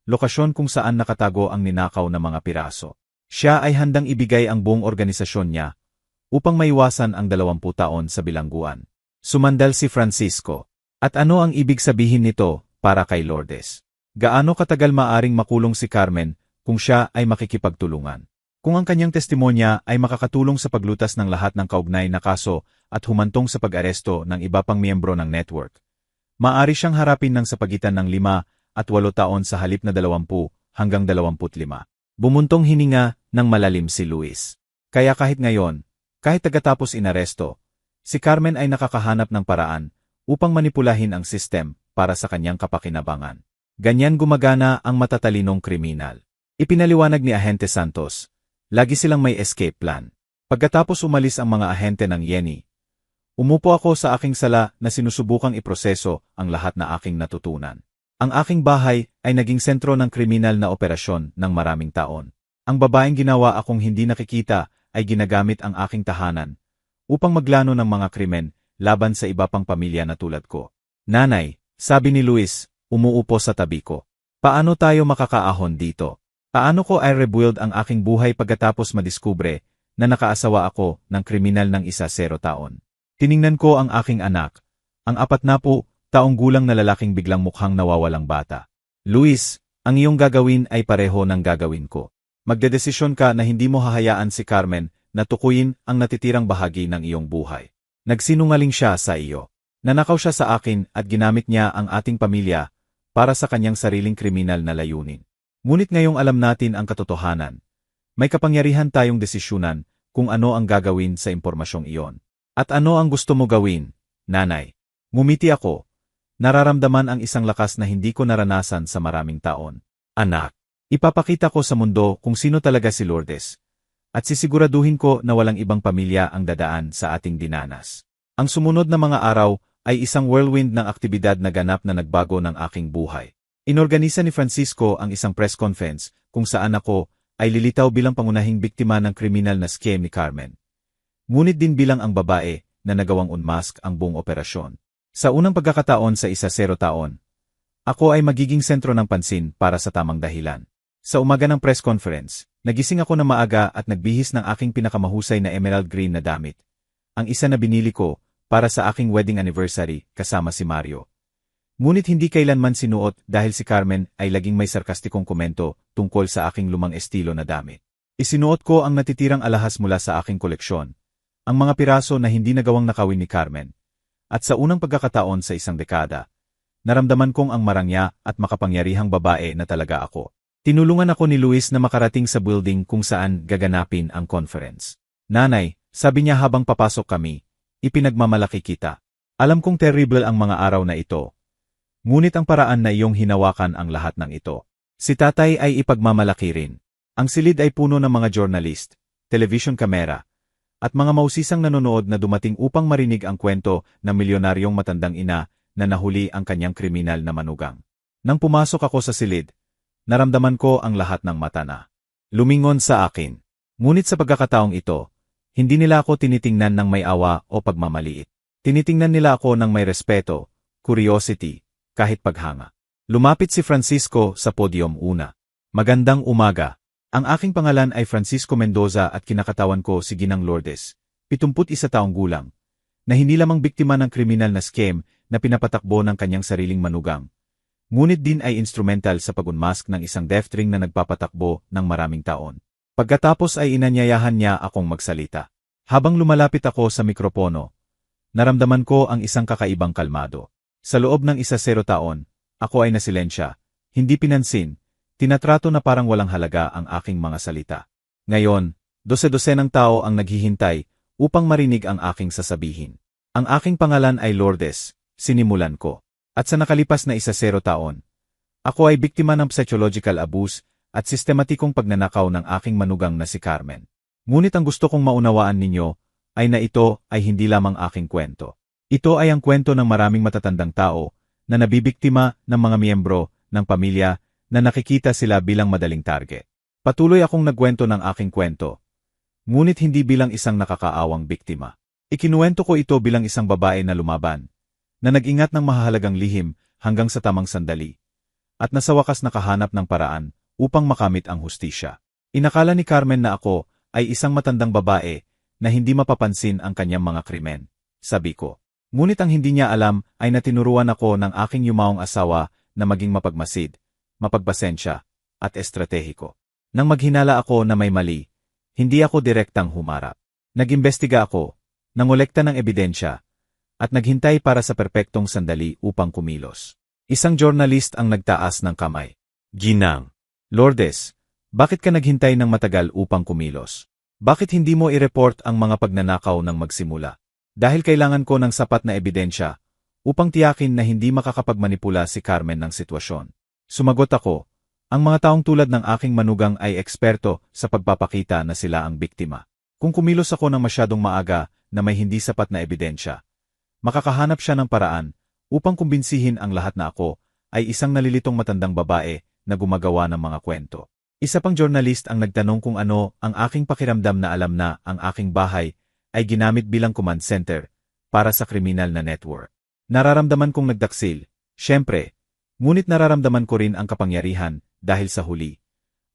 lokasyon kung saan nakatago ang ninakaw na mga piraso. Siya ay handang ibigay ang buong organisasyon niya upang maiwasan ang 20 taon sa bilangguan. Sumandal si Francisco. At ano ang ibig sabihin nito para kay Lourdes? Gaano katagal maaring makulong si Carmen kung siya ay makikipagtulungan? Kung ang kanyang testimonya ay makakatulong sa paglutas ng lahat ng kaugnay na kaso at humantong sa pag-aresto ng iba pang miyembro ng network, maaari siyang harapin ng sa pagitan ng 5 at 8 taon sa halip na 20 hanggang 25. Bumuntong hininga ng malalim si Luis. Kaya kahit ngayon, kahit tagatapos inaresto, si Carmen ay nakakahanap ng paraan upang manipulahin ang sistem para sa kanyang kapakinabangan. Ganyan gumagana ang matatalinong kriminal. Ipinaliwanag ni Ahente Santos, lagi silang may escape plan. Pagkatapos umalis ang mga ahente ng Yeni, umupo ako sa aking sala na sinusubukang iproseso ang lahat na aking natutunan. Ang aking bahay ay naging sentro ng kriminal na operasyon ng maraming taon. Ang babaeng ginawa akong hindi nakikita ay ginagamit ang aking tahanan upang maglano ng mga krimen laban sa iba pang pamilya na tulad ko. Nanay, sabi ni Luis, umuupo sa tabi ko. Paano tayo makakaahon dito? Paano ko ay rebuild ang aking buhay pagkatapos madiskubre na nakaasawa ako ng kriminal ng 10 taon? Tiningnan ko ang aking anak, ang 40 taong gulang na lalaking biglang mukhang nawawalang bata. Luis, ang iyong gagawin ay pareho ng gagawin ko. Magdedesisyon ka na hindi mo hahayaan si Carmen na tukuyin ang natitirang bahagi ng iyong buhay. Nagsinungaling siya sa iyo. Nanakaw siya sa akin at ginamit niya ang ating pamilya para sa kanyang sariling kriminal na layunin. Ngunit ngayong alam natin ang katotohanan, may kapangyarihan tayong desisyunan kung ano ang gagawin sa impormasyong iyon. At ano ang gusto mo gawin, nanay? Ngumiti ako. Nararamdaman ang isang lakas na hindi ko naranasan sa maraming taon. Anak, ipapakita ko sa mundo kung sino talaga si Lourdes. At sisiguraduhin ko na walang ibang pamilya ang dadaan sa ating dinanas. Ang sumunod na mga araw ay isang whirlwind ng aktibidad na ganap na nagbago ng aking buhay. Inorganisa ni Francisco ang isang press conference kung saan ako ay lilitaw bilang pangunahing biktima ng kriminal na scam ni Carmen. Ngunit din bilang ang babae na nagawang unmask ang buong operasyon. Sa unang pagkakataon sa 10 taon, ako ay magiging sentro ng pansin para sa tamang dahilan. Sa umaga ng press conference, nagising ako na maaga at nagbihis ng aking pinakamahusay na emerald green na damit. Ang isa na binili ko para sa aking wedding anniversary kasama si Mario. Ngunit hindi kailanman sinuot dahil si Carmen ay laging may sarkastikong komento tungkol sa aking lumang estilo na damit. Isinuot ko ang natitirang alahas mula sa aking koleksyon, ang mga piraso na hindi nagawang nakawin ni Carmen. At sa unang pagkakataon sa 1 dekada, naramdaman kong ang marangya at makapangyarihang babae na talaga ako. Tinulungan ako ni Luis na makarating sa building kung saan gaganapin ang conference. Nanay, sabi niya habang papasok kami, ipinagmamalaki kita. Alam kong terrible ang mga araw na ito. Ngunit ang paraan na iyong hinawakan ang lahat ng ito. Si tatay ay ipagmamalaki rin. Ang silid ay puno ng mga journalist, television kamera, at mga mausisang nanonood na dumating upang marinig ang kwento ng milyonaryong matandang ina na nahuli ang kanyang kriminal na manugang. Nang pumasok ako sa silid, naramdaman ko ang lahat ng mata na lumingon sa akin. Ngunit sa pagkakataong ito, hindi nila ako tinitingnan ng may awa o pagmamaliit. Tinitingnan nila ako ng may respeto, curiosity, kahit paghanga. Lumapit si Francisco sa podyum una. Magandang umaga. Ang aking pangalan ay Francisco Mendoza at kinakatawan ko si Ginang Lourdes, 71 taong gulang, na hindi lamang biktima ng kriminal na scam na pinapatakbo ng kanyang sariling manugang, ngunit din ay instrumental sa pag-unmask ng isang death ring na nagpapatakbo ng maraming taon. Pagkatapos ay inanyayahan niya akong magsalita. Habang lumalapit ako sa mikropono, naramdaman ko ang isang kakaibang kalmado. Sa loob ng 10 taon, ako ay nasilensya, hindi pinansin, tinatrato na parang walang halaga ang aking mga salita. Ngayon, 12 ng tao ang naghihintay upang marinig ang aking sasabihin. Ang aking pangalan ay Lourdes, sinimulan ko. At sa nakalipas na 10 taon, ako ay biktima ng psychological abuse at sistematikong pagnanakaw ng aking manugang na si Carmen. Ngunit ang gusto kong maunawaan ninyo ay na ito ay hindi lamang aking kwento. Ito ay ang kwento ng maraming matatandang tao na nabibiktima ng mga miyembro ng pamilya na nakikita sila bilang madaling target. Patuloy akong nagkwento ng aking kwento, ngunit hindi bilang isang nakakaawang biktima. Ikinuwento ko ito bilang isang babae na lumaban, na nag-ingat ng mahahalagang lihim hanggang sa tamang sandali, at na sa wakas nakahanap ng paraan upang makamit ang hustisya. Inakala ni Carmen na ako ay isang matandang babae na hindi mapapansin ang kanyang mga krimen, sabi ko. Ngunit ang hindi niya alam ay natinuruan ako ng aking yumaong asawa na maging mapagmasid, mapagpasensya, at estratehiko. Nang maghinala ako na may mali, hindi ako direktang humarap. Nag-imbestiga ako, nangolekta ng ebidensya, at naghintay para sa perpektong sandali upang kumilos. Isang journalist ang nagtaas ng kamay. Ginang Lourdes, bakit ka naghintay ng matagal upang kumilos? Bakit hindi mo i-report ang mga pagnanakaw ng magsimula? Dahil kailangan ko ng sapat na ebidensya upang tiyakin na hindi makakapagmanipula si Carmen ng sitwasyon. Sumagot ako, ang mga taong tulad ng aking manugang ay eksperto sa pagpapakita na sila ang biktima. Kung kumilos ako ng masyadong maaga na may hindi sapat na ebidensya, makakahanap siya ng paraan upang kumbinsihin ang lahat na ako ay isang nalilitong matandang babae na gumagawa ng mga kwento. Isa pang journalist ang nagtanong kung ano ang aking pakiramdam na alam na ang aking bahay ay ginamit bilang command center para sa kriminal na network. Nararamdaman kong nagdaksil, syempre, ngunit nararamdaman ko rin ang kapangyarihan dahil sa huli.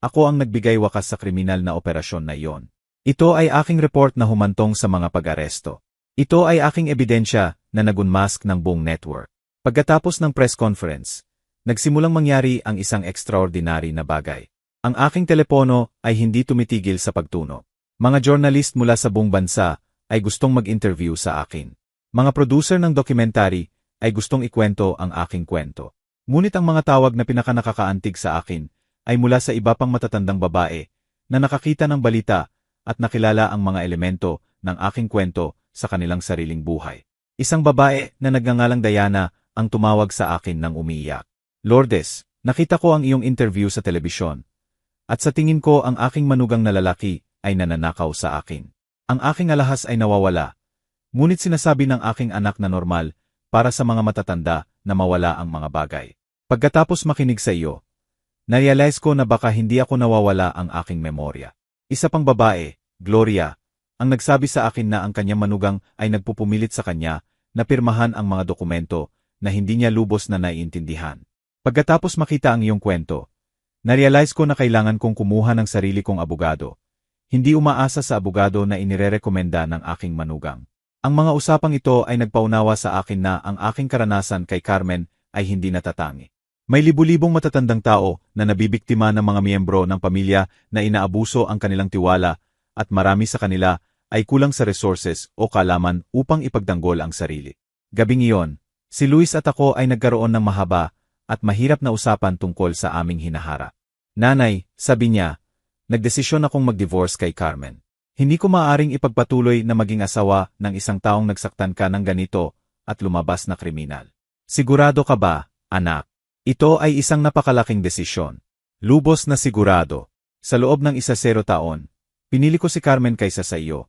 Ako ang nagbigay wakas sa kriminal na operasyon na iyon. Ito ay aking report na humantong sa mga pag-aresto. Ito ay aking ebidensya na nagunmask ng buong network. Pagkatapos ng press conference, nagsimulang mangyari ang isang extraordinary na bagay. Ang aking telepono ay hindi tumitigil sa pagtunog. Mga journalist mula sa buong bansa ay gustong mag-interview sa akin. Mga producer ng dokumentary ay gustong ikwento ang aking kwento. Ngunit ang mga tawag na pinakanakakaantig sa akin ay mula sa iba pang matatandang babae na nakakita ng balita at nakilala ang mga elemento ng aking kwento sa kanilang sariling buhay. Isang babae na nagngangalang Diana ang tumawag sa akin ng umiiyak. Lourdes, nakita ko ang iyong interview sa telebisyon. At sa tingin ko ang aking manugang na lalaki ay nananakaw sa akin. Ang aking alahas ay nawawala. Ngunit sinasabi ng aking anak na normal para sa mga matatanda na mawala ang mga bagay. Pagkatapos makinig sa iyo, narealize ko na baka hindi ako nawawala ang aking memorya. Isa pang babae, Gloria, ang nagsabi sa akin na ang kanyang manugang ay nagpupumilit sa kanya na pirmahan ang mga dokumento na hindi niya lubos na naiintindihan. Pagkatapos makita ang iyong kwento, narealize ko na kailangan kong kumuha ng sarili kong abogado. Hindi umaasa sa abogado na inirerekomenda ng aking manugang. Ang mga usapang ito ay nagpaunawa sa akin na ang aking karanasan kay Carmen ay hindi natatangi. May libu-libong matatandang tao na nabibiktima ng mga miyembro ng pamilya na inaabuso ang kanilang tiwala at marami sa kanila ay kulang sa resources o kaalaman upang ipagtanggol ang sarili. Gabing iyon, si Luis at ako ay nagkaroon ng mahaba at mahirap na usapan tungkol sa aming hinahara. Nanay, sabi niya, nagdesisyon akong mag-divorce kay Carmen. Hindi ko maaaring ipagpatuloy na maging asawa ng isang taong nagsaktan ka ng ganito at lumabas na kriminal. Sigurado ka ba, anak? Ito ay isang napakalaking desisyon. Lubos na sigurado. Sa loob ng 10 taon, pinili ko si Carmen kaysa sa iyo.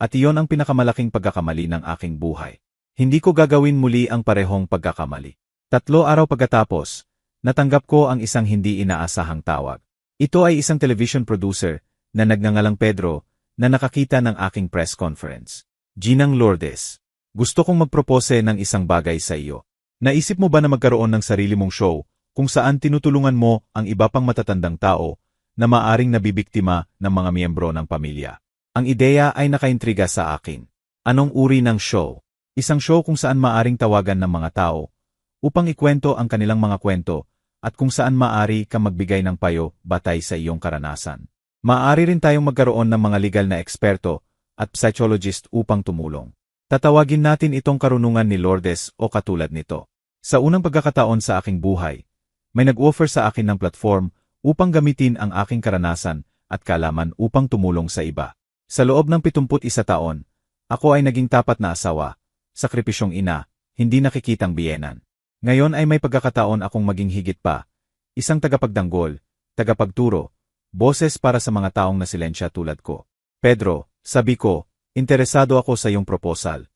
At iyon ang pinakamalaking pagkakamali ng aking buhay. Hindi ko gagawin muli ang parehong pagkakamali. 3 araw pagkatapos, natanggap ko ang isang hindi inaasahang tawag. Ito ay isang television producer na nagngangalang Pedro na nakakita ng aking press conference. Ginang Lourdes, gusto kong magpropose ng isang bagay sa iyo. Naisip mo ba na magkaroon ng sarili mong show kung saan tinutulungan mo ang iba pang matatandang tao na maaring nabibiktima ng mga miyembro ng pamilya? Ang ideya ay nakaintriga sa akin. Anong uri ng show? Isang show kung saan maaring tawagan ng mga tao upang ikwento ang kanilang mga kwento at kung saan maari kang magbigay ng payo batay sa iyong karanasan. Maaari rin tayong magkaroon ng mga legal na eksperto at psychologist upang tumulong. Tatawagin natin itong karunungan ni Lourdes o katulad nito. Sa unang pagkakataon sa aking buhay, may nag-offer sa akin ng platform upang gamitin ang aking karanasan at kaalaman upang tumulong sa iba. Sa loob ng 71 taon, ako ay naging tapat na asawa, sakripisyong ina, hindi nakikitang biyenan. Ngayon ay may pagkakataon akong maging higit pa, isang tagapagdanggol, tagapagturo, boses para sa mga taong nasilensya tulad ko. Pedro, sabi ko, interesado ako sa iyong proposal.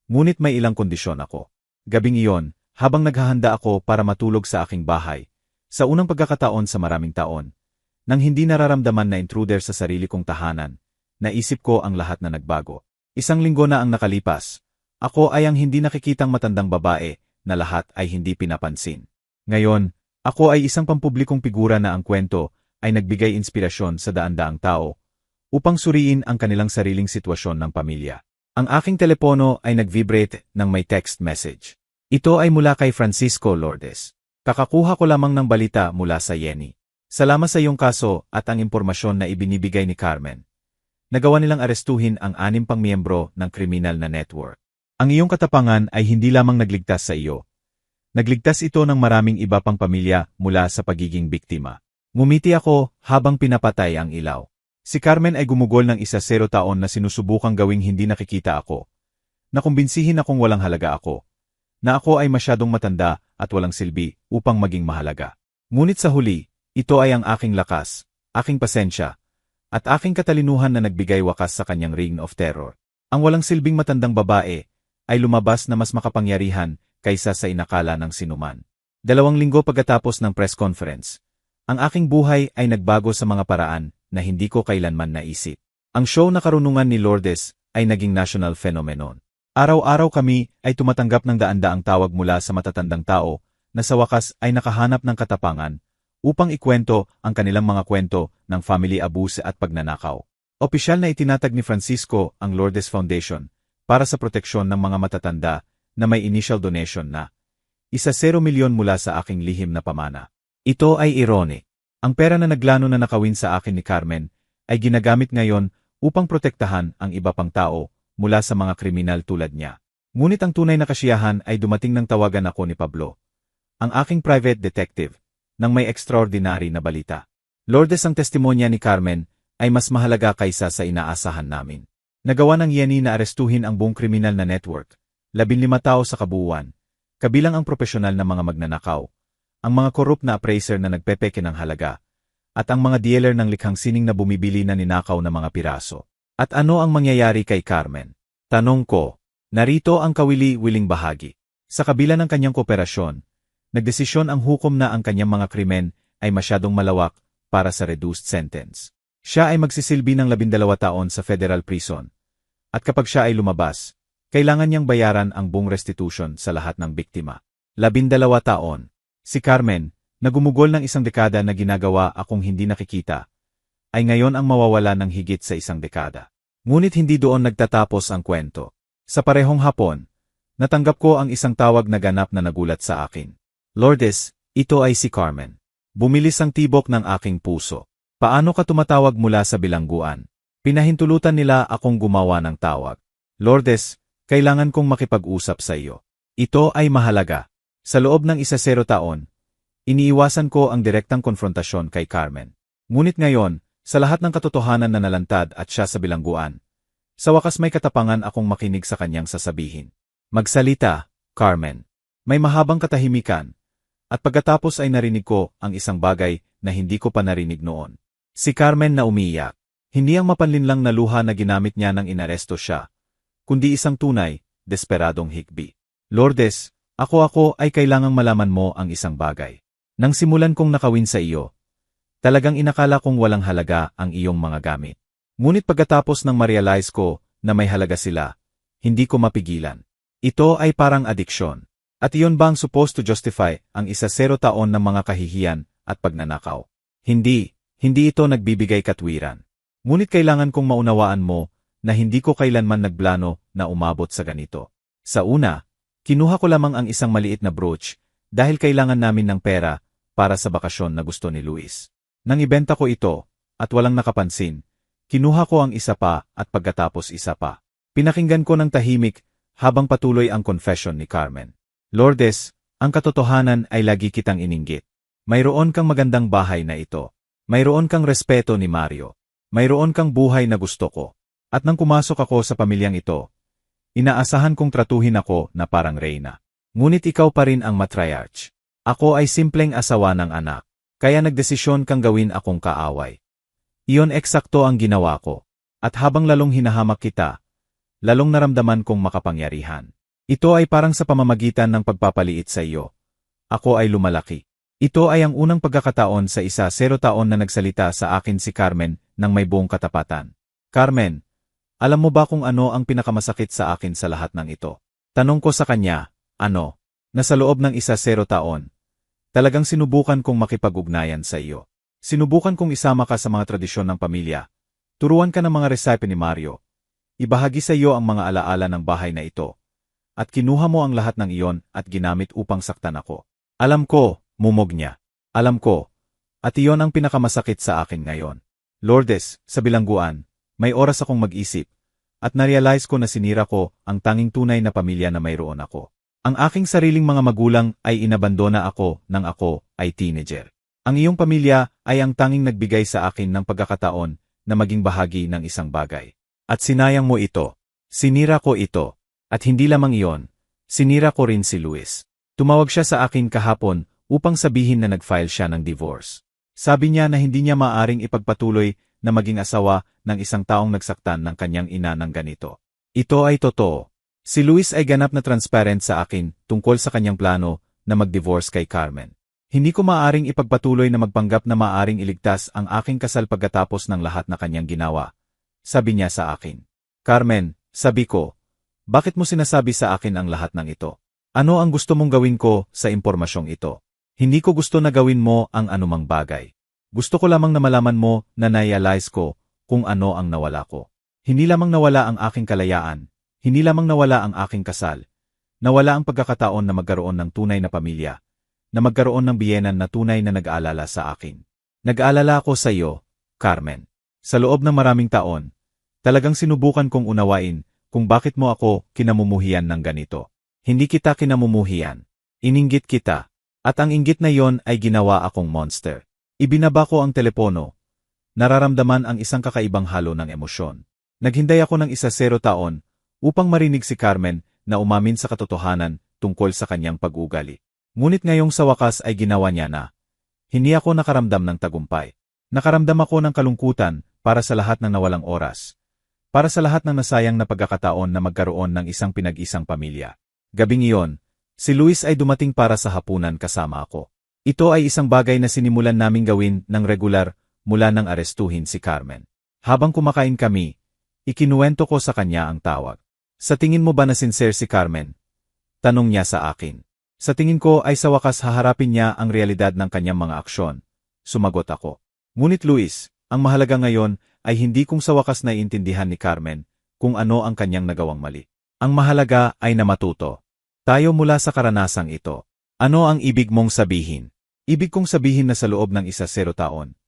Ngunit may ilang kondisyon ako. Gabing iyon, habang naghahanda ako para matulog sa aking bahay, sa unang pagkakataon sa maraming taon, nang hindi nararamdaman na intruder sa sarili kong tahanan, naisip ko ang lahat na nagbago. Isang linggo na ang nakalipas. Ako ay ang hindi nakikitang matandang babae na lahat ay hindi pinapansin. Ngayon, ako ay isang pampublikong figura na ang kwento ay nagbigay inspirasyon sa daan-daang tao upang suriin ang kanilang sariling sitwasyon ng pamilya. Ang aking telepono ay nag-vibrate ng may text message. Ito ay mula kay Francisco Lourdes. Kakakuha ko lamang ng balita mula sa Yenny. Salamat sa iyong kaso at ang impormasyon na ibinibigay ni Carmen. Nagawa nilang arestuhin ang 6 pang miyembro ng kriminal na network. Ang iyong katapangan ay hindi lamang nagligtas sa iyo. Nagligtas ito ng maraming iba pang pamilya mula sa pagiging biktima. Ngumiti ako habang pinapatay ang ilaw. Si Carmen ay gumugol ng 10 taon na sinusubukang gawing hindi nakikita ako. Nakumbinsihin akong walang halaga ako. Na ako ay masyadong matanda at walang silbi upang maging mahalaga. Ngunit sa huli, ito ay ang aking lakas, aking pasensya, at aking katalinuhan na nagbigay wakas sa kanyang reign of terror. Ang walang silbing matandang babae ay lumabas na mas makapangyarihan kaysa sa inakala ng sinuman. 2 linggo pagkatapos ng press conference, ang aking buhay ay nagbago sa mga paraan na hindi ko kailanman naisip. Ang show na karunungan ni Lourdes ay naging national phenomenon. Araw-araw kami ay tumatanggap ng daan-daang tawag mula sa matatandang tao na sa wakas ay nakahanap ng katapangan upang ikwento ang kanilang mga kwento ng family abuse at pagnanakaw. Opisyal na itinatag ni Francisco ang Lourdes Foundation para sa proteksyon ng mga matatanda na may initial donation na 1 milyon mula sa aking lihim na pamana. Ito ay ironic. Ang pera na naglano na nakawin sa akin ni Carmen ay ginagamit ngayon upang protektahan ang iba pang tao mula sa mga kriminal tulad niya. Ngunit ang tunay na kasiyahan ay dumating nang tawagan ako ni Pablo, ang aking private detective, nang may extraordinary na balita. Lourdes, ang testimonya ni Carmen ay mas mahalaga kaysa sa inaasahan namin. Nagawa ng Yenny na arestuhin ang buong kriminal na network, 15 tao sa kabuuan, kabilang ang propesyonal na mga magnanakaw, ang mga korrupt na appraiser na nagpepeke ng halaga, at ang mga dealer ng likhang sining na bumibili na ninakaw na mga piraso. At ano ang mangyayari kay Carmen? Tanong ko. Narito ang kawili-wiling bahagi. Sa kabila ng kanyang kooperasyon, nagdesisyon ang hukom na ang kanyang mga krimen ay masyadong malawak para sa reduced sentence. Siya ay magsisilbi ng 12 taon sa federal prison. At kapag siya ay lumabas, kailangan niyang bayaran ang buong restitution sa lahat ng biktima. 12 taon. Si Carmen, na gumugol ng 1 dekada na ginagawa akong hindi nakikita, ay ngayon ang mawawala ng higit sa 1 dekada. Ngunit hindi doon nagtatapos ang kwento. Sa parehong hapon, natanggap ko ang isang tawag na ganap na nagulat sa akin. Lourdes, ito ay si Carmen. Bumilis ang tibok ng aking puso. Paano ka tumatawag mula sa bilangguan? Pinahintulutan nila akong gumawa ng tawag. Lourdes, kailangan kong makipag-usap sa iyo. Ito ay mahalaga. Sa loob ng 10 taon, iniiwasan ko ang direktang konfrontasyon kay Carmen. Ngunit ngayon, sa lahat ng katotohanan na nalantad at siya sa bilangguan, sa wakas may katapangan akong makinig sa kanyang sasabihin. Magsalita, Carmen. May mahabang katahimikan. At pagkatapos ay narinig ko ang isang bagay na hindi ko pa narinig noon. Si Carmen na umiiyak. Hindi ang mapanlinlang na luha na ginamit niya nang inaresto siya, kundi isang tunay, desperadong hikbi. Lourdes, ako ay kailangang malaman mo ang isang bagay. Nang simulan kong nakawin sa iyo, talagang inakala kong walang halaga ang iyong mga gamit. Ngunit pagkatapos nang ma-realize ko na may halaga sila, hindi ko mapigilan. Ito ay parang adiksyon. At iyon ba ang supposed to justify ang 10 taon ng mga kahihiyan at pagnanakaw? Hindi ito nagbibigay katwiran. Ngunit kailangan kong maunawaan mo na hindi ko kailanman nagplano na umabot sa ganito. Sa una, kinuha ko lamang ang isang maliit na brooch dahil kailangan namin ng pera para sa bakasyon na gusto ni Luis. Nang ibenta ko ito, at walang nakapansin, kinuha ko ang isa pa at pagkatapos isa pa. Pinakinggan ko ng tahimik habang patuloy ang confession ni Carmen. Lourdes, ang katotohanan ay lagi kitang ininggit. Mayroon kang magandang bahay na ito. Mayroon kang respeto ni Mario. Mayroon kang buhay na gusto ko. At nang pumasok ako sa pamilyang ito, inaasahan kong tratuhin ako na parang reyna. Ngunit ikaw pa rin ang matriarch. Ako ay simpleng asawa ng anak, kaya nagdesisyon kang gawin akong kaaway. Iyon eksakto ang ginawa ko. At habang lalong hinahamak kita, lalong naramdaman kong makapangyarihan. Ito ay parang sa pamamagitan ng pagpapaliit sa iyo. Ako ay lumalaki. Ito ay ang unang pagkakataon sa 10 taon na nagsalita sa akin si Carmen ng may buong katapatan. Carmen, alam mo ba kung ano ang pinakamasakit sa akin sa lahat ng ito? Tanong ko sa kanya, ano? Na sa loob ng 10 taon, talagang sinubukan kong makipag-ugnayan sa iyo. Sinubukan kong isama ka sa mga tradisyon ng pamilya. Turuan ka ng mga recipe ni Mario. Ibahagi sa iyo ang mga alaala ng bahay na ito. At kinuha mo ang lahat ng iyon at ginamit upang saktan ako. Alam ko, mumog niya. Alam ko. At iyon ang pinakamasakit sa akin ngayon. Lourdes, sa bilangguan, may oras akong mag-isip. At narealize ko na sinira ko ang tanging tunay na pamilya na mayroon ako. Ang aking sariling mga magulang ay inabandona ako nang ako ay teenager. Ang iyong pamilya ay ang tanging nagbigay sa akin ng pagkakataon na maging bahagi ng isang bagay. At sinayang mo ito. Sinira ko ito. At hindi lamang iyon, sinira ko rin si Luis. Tumawag siya sa akin kahapon upang sabihin na nag-file siya ng divorce. Sabi niya na hindi niya maaaring ipagpatuloy na maging asawa ng isang taong nagsaktan ng kanyang ina ng ganito. Ito ay totoo. Si Luis ay ganap na transparent sa akin tungkol sa kanyang plano na mag-divorce kay Carmen. Hindi ko maaaring ipagpatuloy na magpanggap na maaaring iligtas ang aking kasal pagkatapos ng lahat na kanyang ginawa. Sabi niya sa akin. Carmen, sabi ko, bakit mo sinasabi sa akin ang lahat ng ito? Ano ang gusto mong gawin ko sa impormasyong ito? Hindi ko gusto na gawin mo ang anumang bagay. Gusto ko lamang na malaman mo na na-realize ko kung ano ang nawala ko. Hindi lamang nawala ang aking kalayaan, hindi lamang nawala ang aking kasal, nawala ang pagkakataon na magkaroon ng tunay na pamilya, na magkaroon ng biyenan na tunay na nag-aalala sa akin. Nag-aalala ako sa iyo, Carmen. Sa loob ng maraming taon, talagang sinubukan kong unawain kung bakit mo ako kinamumuhian ng ganito. Hindi kita kinamumuhian. Ininggit kita. At ang inggit na yon ay ginawa akong monster. Ibinaba ko ang telepono. Nararamdaman ang isang kakaibang halo ng emosyon. Naghinday ako ng 10 taon upang marinig si Carmen na umamin sa katotohanan tungkol sa kanyang pag-ugali. Ngunit ngayong sa wakas ay ginawa niya na. Hindi ako nakaramdam ng tagumpay. Nakaramdam ako ng kalungkutan para sa lahat ng nawalang oras. Para sa lahat ng nasayang na pagkakataon na magkaroon ng isang pinag-isang pamilya. Gabing iyon, si Luis ay dumating para sa hapunan kasama ako. Ito ay isang bagay na sinimulan naming gawin ng regular mula nang arestuhin si Carmen. Habang kumakain kami, ikinuwento ko sa kanya ang tawag. Sa tingin mo ba na sincere si Carmen? Tanong niya sa akin. Sa tingin ko ay sa wakas haharapin niya ang realidad ng kanyang mga aksyon. Sumagot ako. Ngunit Luis, ang mahalaga ngayon ay hindi kung sa wakas naiintindihan ni Carmen kung ano ang kanyang nagawang mali. Ang mahalaga ay na matuto tayo mula sa karanasang ito. Ano ang ibig mong sabihin? Ibig kong sabihin na sa loob ng 10 taon,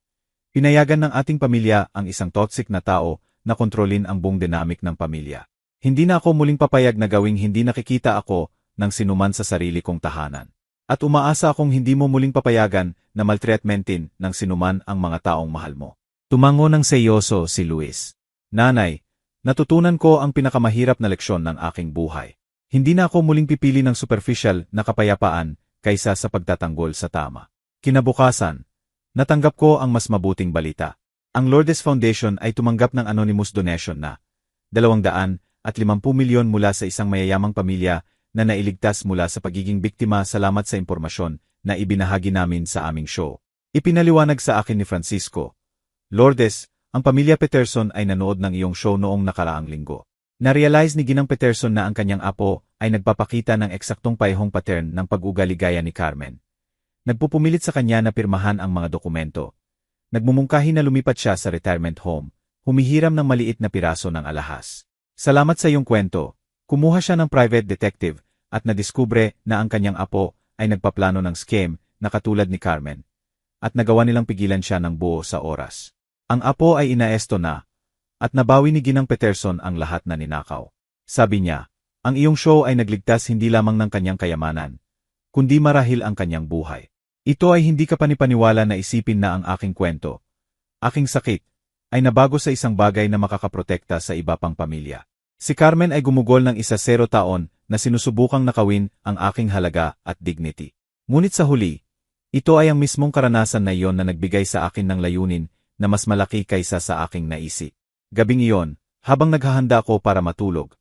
pinayagan ng ating pamilya ang isang toxic na tao na kontrolin ang buong dynamic ng pamilya. Hindi na ako muling papayag na gawing hindi nakikita ako ng sinuman sa sarili kong tahanan. At umaasa akong hindi mo muling papayagan na maltreatmentin ng sinuman ang mga taong mahal mo. Tumango ng seryoso si Luis. Nanay, natutunan ko ang pinakamahirap na leksyon ng aking buhay. Hindi na ako muling pipili ng superficial na kapayapaan kaysa sa pagtatanggol sa tama. Kinabukasan, natanggap ko ang mas mabuting balita. Ang Lourdes Foundation ay tumanggap ng anonymous donation na 250 milyon mula sa isang mayayamang pamilya na nailigtas mula sa pagiging biktima. Salamat sa impormasyon na ibinahagi namin sa aming show. Ipinaliwanag sa akin ni Francisco, Lourdes, ang pamilya Peterson ay nanood ng iyong show noong nakaraang linggo. Na-realize ni Ginang Peterson na ang kanyang apo ay nagpapakita ng eksaktong paihong pattern ng pag-ugali gaya ni Carmen. Nagpupumilit sa kanya na pirmahan ang mga dokumento. Nagmumungkahi na lumipat siya sa retirement home, humihiram ng maliit na piraso ng alahas. Salamat sa iyong kwento, kumuha siya ng private detective at nadiskubre na ang kanyang apo ay nagpaplano ng scam na katulad ni Carmen. At nagawa nilang pigilan siya ng buo sa oras. Ang apo ay inaesto na, at nabawi ni Ginang Peterson ang lahat na ninakaw. Sabi niya, ang iyong show ay nagligtas hindi lamang ng kanyang kayamanan, kundi marahil ang kanyang buhay. Ito ay hindi ka panipaniwala na isipin na ang aking kwento, aking sakit, ay nabago sa isang bagay na makakaprotekta sa iba pang pamilya. Si Carmen ay gumugol ng 10 taon na sinusubukang nakawin ang aking halaga at dignity. Ngunit sa huli, ito ay ang mismong karanasan na iyon na nagbigay sa akin ng layunin na mas malaki kaysa sa aking naisip. Gabing iyon, habang naghahanda ko para matulog,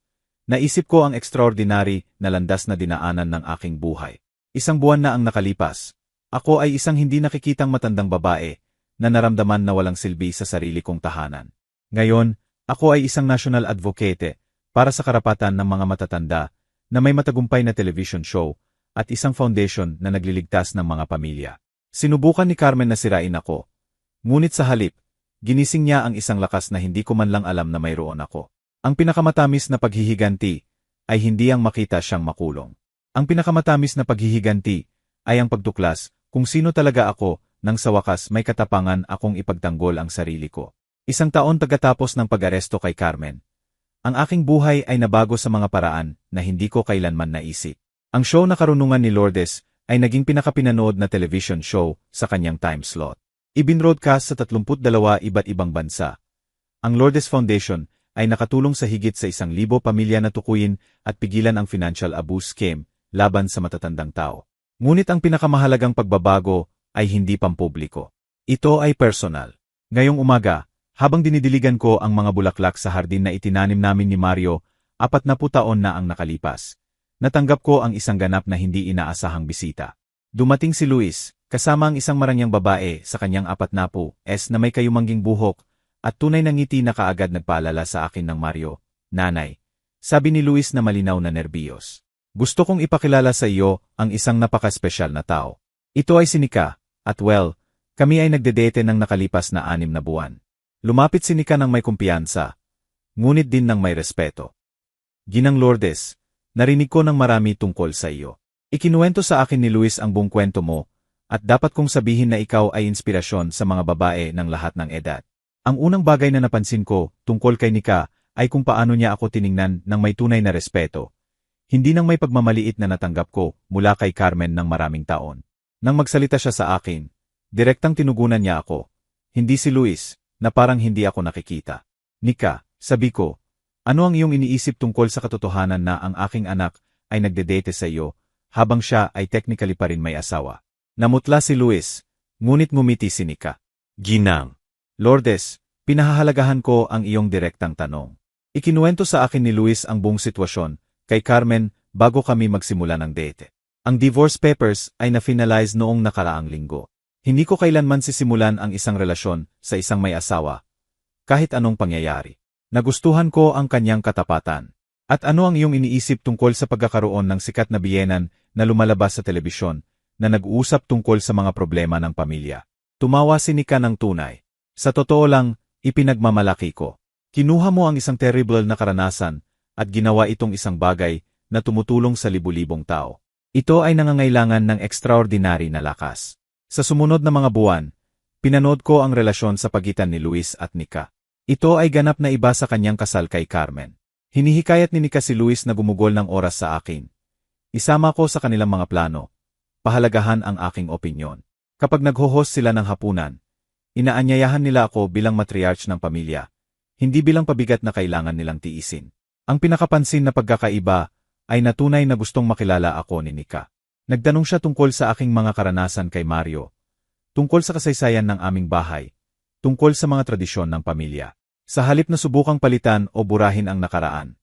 naisip ko ang extraordinary na landas na dinaanan ng aking buhay. 1 buwan na ang nakalipas. Ako ay isang hindi nakikitang matandang babae na naramdaman na walang silbi sa sarili kong tahanan. Ngayon, ako ay isang national advocate para sa karapatan ng mga matatanda na may matagumpay na television show at isang foundation na nagliligtas ng mga pamilya. Sinubukan ni Carmen na sirain ako. Ngunit sa halip, ginising niya ang isang lakas na hindi ko man lang alam na mayroon ako. Ang pinakamatamis na paghihiganti ay hindi ang makita siyang makulong. Ang pinakamatamis na paghihiganti ay ang pagtuklas kung sino talaga ako nang sa wakas may katapangan akong ipagtanggol ang sarili ko. 1 taon pagkatapos ng pag-aresto kay Carmen, ang aking buhay ay nabago sa mga paraan na hindi ko kailanman naisip. Ang show na Karunungan ni Lourdes ay naging pinakapinanood na television show sa kanyang time slot. Ibinroadcast sa 32 iba't ibang bansa. Ang Lourdes Foundation ay nakatulong sa higit sa 1,000 pamilya na tukuyin at pigilan ang financial abuse scam laban sa matatandang tao. Ngunit ang pinakamahalagang pagbabago ay hindi pampubliko. Ito ay personal. Ngayong umaga, habang dinidiligan ko ang mga bulaklak sa hardin na itinanim namin ni Mario, 40 taon na ang nakalipas. Natanggap ko ang isang ganap na hindi inaasahang bisita. Dumating si Luis, kasama ang isang marangyang babae sa kanyang 40s na may kayumangging buhok at tunay na ngiti na kaagad nagpaalala sa akin ng Mario, Nanay, sabi ni Luis na malinaw na nerbiyos. Gusto kong ipakilala sa iyo ang isang napaka-espesyal na tao. Ito ay si Nika, at well, kami ay nagdedete ng nakalipas na 6 na buwan. Lumapit si Nika ng may kumpiyansa, ngunit din ng may respeto. Ginang Lourdes, narinig ko ng marami tungkol sa iyo. Ikinuwento sa akin ni Luis ang buong kwento mo, at dapat kong sabihin na ikaw ay inspirasyon sa mga babae ng lahat ng edad. Ang unang bagay na napansin ko tungkol kay Nika ay kung paano niya ako tiningnan ng may tunay na respeto. Hindi nang may pagmamaliit na natanggap ko mula kay Carmen ng maraming taon. Nang magsalita siya sa akin, direktang tinugunan niya ako. Hindi si Luis, na parang hindi ako nakikita. Nika, sabi ko, ano ang iyong iniisip tungkol sa katotohanan na ang aking anak ay nagdedate sa iyo habang siya ay technically pa rin may asawa? Namutla si Luis, ngunit ngumiti si Nika. Ginang Lourdes, pinahahalagahan ko ang iyong direktang tanong. Ikinuwento sa akin ni Luis ang buong sitwasyon kay Carmen bago kami magsimula ng date. Ang divorce papers ay na-finalize noong nakaraang linggo. Hindi ko kailanman sisimulan ang isang relasyon sa isang may asawa, kahit anong pangyayari. Nagustuhan ko ang kanyang katapatan. At ano ang iyong iniisip tungkol sa pagkakaroon ng sikat na biyenan na lumalabas sa telebisyon na nag-uusap tungkol sa mga problema ng pamilya? Tumawa si Nika ng tunay. Sa totoo lang, ipinagmamalaki ko. Kinuha mo ang isang terrible na karanasan at ginawa itong isang bagay na tumutulong sa libu-libong tao. Ito ay nangangailangan ng extraordinary na lakas. Sa sumunod na mga buwan, pinanood ko ang relasyon sa pagitan ni Luis at Nika. Ito ay ganap na iba sa kanyang kasal kay Carmen. Hinihikayat ni Nika si Luis na gumugol ng oras sa akin. Isama ko sa kanilang mga plano. Pahalagahan ang aking opinyon. Kapag nagho-host sila ng hapunan, inaanyayahan nila ako bilang matriarch ng pamilya, hindi bilang pabigat na kailangan nilang tiisin. Ang pinakapansin na pagkakaiba ay natunay na gustong makilala ako ni Nika. Nagtanong siya tungkol sa aking mga karanasan kay Mario, tungkol sa kasaysayan ng aming bahay, tungkol sa mga tradisyon ng pamilya. Sa halip na subukang palitan o burahin ang nakaraan,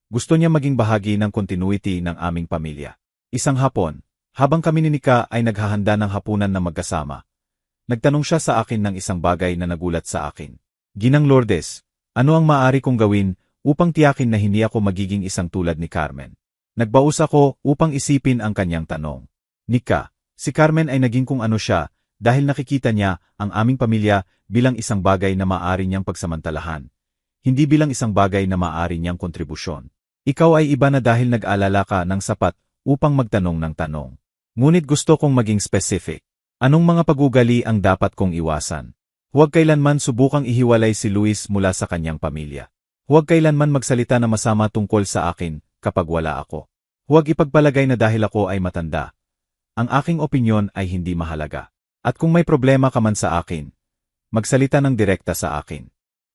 gusto niya maging bahagi ng continuity ng aming pamilya. Isang hapon, habang kami ni Nika ay naghahanda ng hapunan na magkasama, nagtanong siya sa akin ng isang bagay na nagulat sa akin. Ginang Lourdes, ano ang maaari kong gawin upang tiyakin na hindi ako magiging isang tulad ni Carmen? Nagbaus ako upang isipin ang kanyang tanong. Nika, si Carmen ay naging kung ano siya dahil nakikita niya ang aming pamilya bilang isang bagay na maaari niyang pagsamantalahan, hindi bilang isang bagay na maaari niyang kontribusyon. Ikaw ay iba na dahil nag-alala ka ng sapat upang magtanong ng tanong. Ngunit gusto kong maging specific. Anong mga pagugali ang dapat kong iwasan? Huwag kailanman subukang ihiwalay si Luis mula sa kanyang pamilya. Huwag kailanman magsalita na masama tungkol sa akin kapag wala ako. Huwag ipagpalagay na dahil ako ay matanda, ang aking opinyon ay hindi mahalaga. At kung may problema ka man sa akin, magsalita ng direkta sa akin.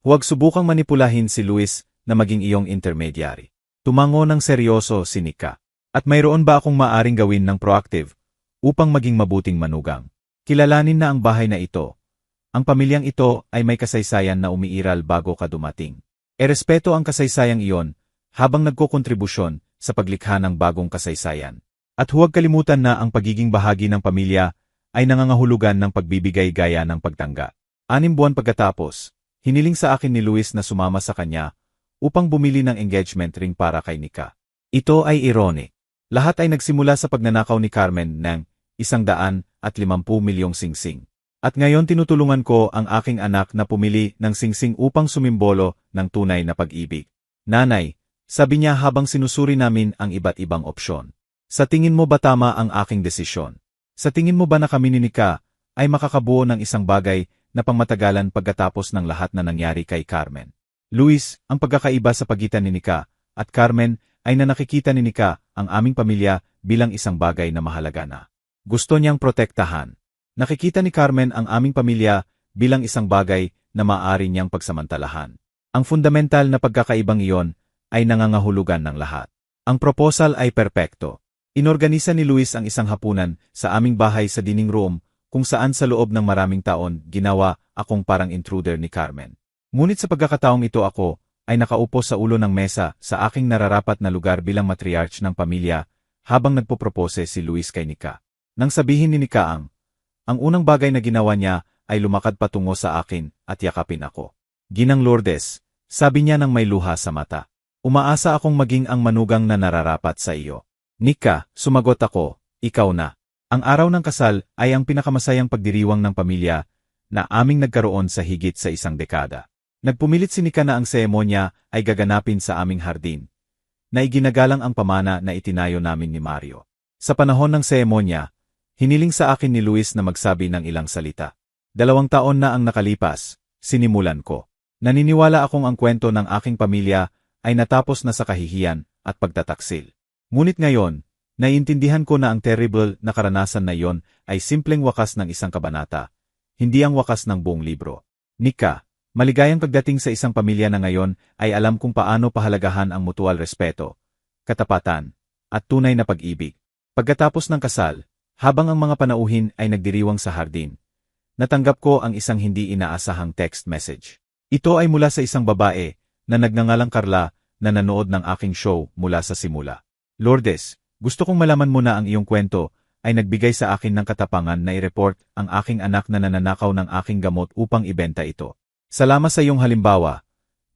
Huwag subukang manipulahin si Luis na maging iyong intermediary. Tumango ng seryoso si Nika. At mayroon ba akong maaring gawin ng proactive upang maging mabuting manugang? Kilalanin na ang bahay na ito. Ang pamilyang ito ay may kasaysayan na umiiral bago ka dumating. Erespeto ang kasaysayang iyon habang nagkokontribusyon sa paglikha ng bagong kasaysayan. At huwag kalimutan na ang pagiging bahagi ng pamilya ay nangangahulugan ng pagbibigay gaya ng pagtangga. 6 buwan pagkatapos, hiniling sa akin ni Luis na sumama sa kanya upang bumili ng engagement ring para kay Nika. Ito ay ironic. Lahat ay nagsimula sa pagnanakaw ni Carmen ng 150 milyong singsing. At ngayon tinutulungan ko ang aking anak na pumili ng singsing upang sumimbolo ng tunay na pag-ibig. Nanay, sabi niya habang sinusuri namin ang iba't ibang opsyon. Sa tingin mo ba tama ang aking desisyon? Sa tingin mo ba na kami ni Nika ay makakabuo ng isang bagay na pangmatagalan pagkatapos ng lahat na nangyari kay Carmen? Luis, ang pagkakaiba sa pagitan ni Nika at Carmen ay na nakikita ni Nika ang aming pamilya bilang isang bagay na mahalaga na gusto niyang protektahan. Nakikita ni Carmen ang aming pamilya bilang isang bagay na maaari niyang pagsamantalahan. Ang fundamental na pagkakaibang iyon ay nangangahulugan ng lahat. Ang proposal ay perpekto. Inorganisa ni Luis ang isang hapunan sa aming bahay sa dining room kung saan sa loob ng maraming taon ginawa akong parang intruder ni Carmen. Ngunit sa pagkakataong ito ako ay nakaupo sa ulo ng mesa sa aking nararapat na lugar bilang matriarch ng pamilya habang nagpopropose si Luis kay Nika. Nang sabihin ni Nika ang unang bagay na ginawa niya ay lumakad patungo sa akin at yakapin ako. Ginang Lourdes, sabi niya nang may luha sa mata. Umaasa akong maging ang manugang na nararapat sa iyo. Nika, sumagot ako, ikaw na. Ang araw ng kasal ay ang pinakamasayang pagdiriwang ng pamilya na aming nagkaroon sa higit sa 1 dekada. Nagpumilit si Nika na ang seremonya ay gaganapin sa aming hardin, na iginagalang ang pamana na itinayo namin ni Mario. Sa panahon ng seremonya, hiniling sa akin ni Luis na magsabi ng ilang salita. 2 taon na ang nakalipas, sinimulan ko. Naniniwala akong ang kwento ng aking pamilya ay natapos na sa kahihiyan at pagtataksil. Ngunit ngayon, naiintindihan ko na ang terrible na karanasan na iyon ay simpleng wakas ng isang kabanata, hindi ang wakas ng buong libro. Nika, maligayang pagdating sa isang pamilya na ngayon ay alam kung paano pahalagahan ang mutual respeto, katapatan, at tunay na pag-ibig. Pagkatapos ng kasal, habang ang mga panauhin ay nagdiriwang sa hardin, natanggap ko ang isang hindi inaasahang text message. Ito ay mula sa isang babae na nagngangalang Carla na nanood ng aking show mula sa simula. Lourdes, gusto kong malaman mo na ang iyong kwento ay nagbigay sa akin ng katapangan na i-report ang aking anak na nananakaw ng aking gamot upang ibenta ito. Salamat sa iyong halimbawa,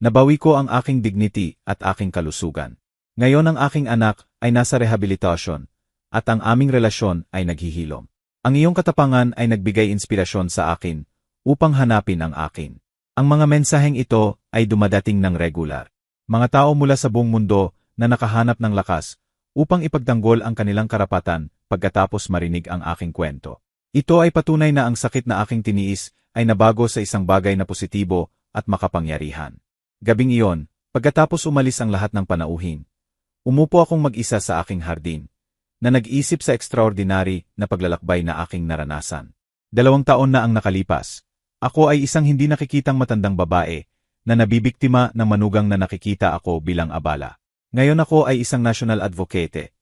nabawi ko ang aking dignity at aking kalusugan. Ngayon ang aking anak ay nasa rehabilitasyon, at ang aming relasyon ay naghihilom. Ang iyong katapangan ay nagbigay inspirasyon sa akin upang hanapin ang akin. Ang mga mensaheng ito ay dumadating ng regular. Mga tao mula sa buong mundo na nakahanap ng lakas upang ipagtanggol ang kanilang karapatan pagkatapos marinig ang aking kwento. Ito ay patunay na ang sakit na aking tiniis ay nabago sa isang bagay na positibo at makapangyarihan. Gabing iyon, pagkatapos umalis ang lahat ng panauhin, umupo akong mag-isa sa aking hardin, na nag-isip sa extraordinary na paglalakbay na aking naranasan. 2 taon na ang nakalipas. Ako ay isang hindi nakikitang matandang babae na nabibiktima ng manugang na nakikita ako bilang abala. Ngayon ako ay isang national advocate,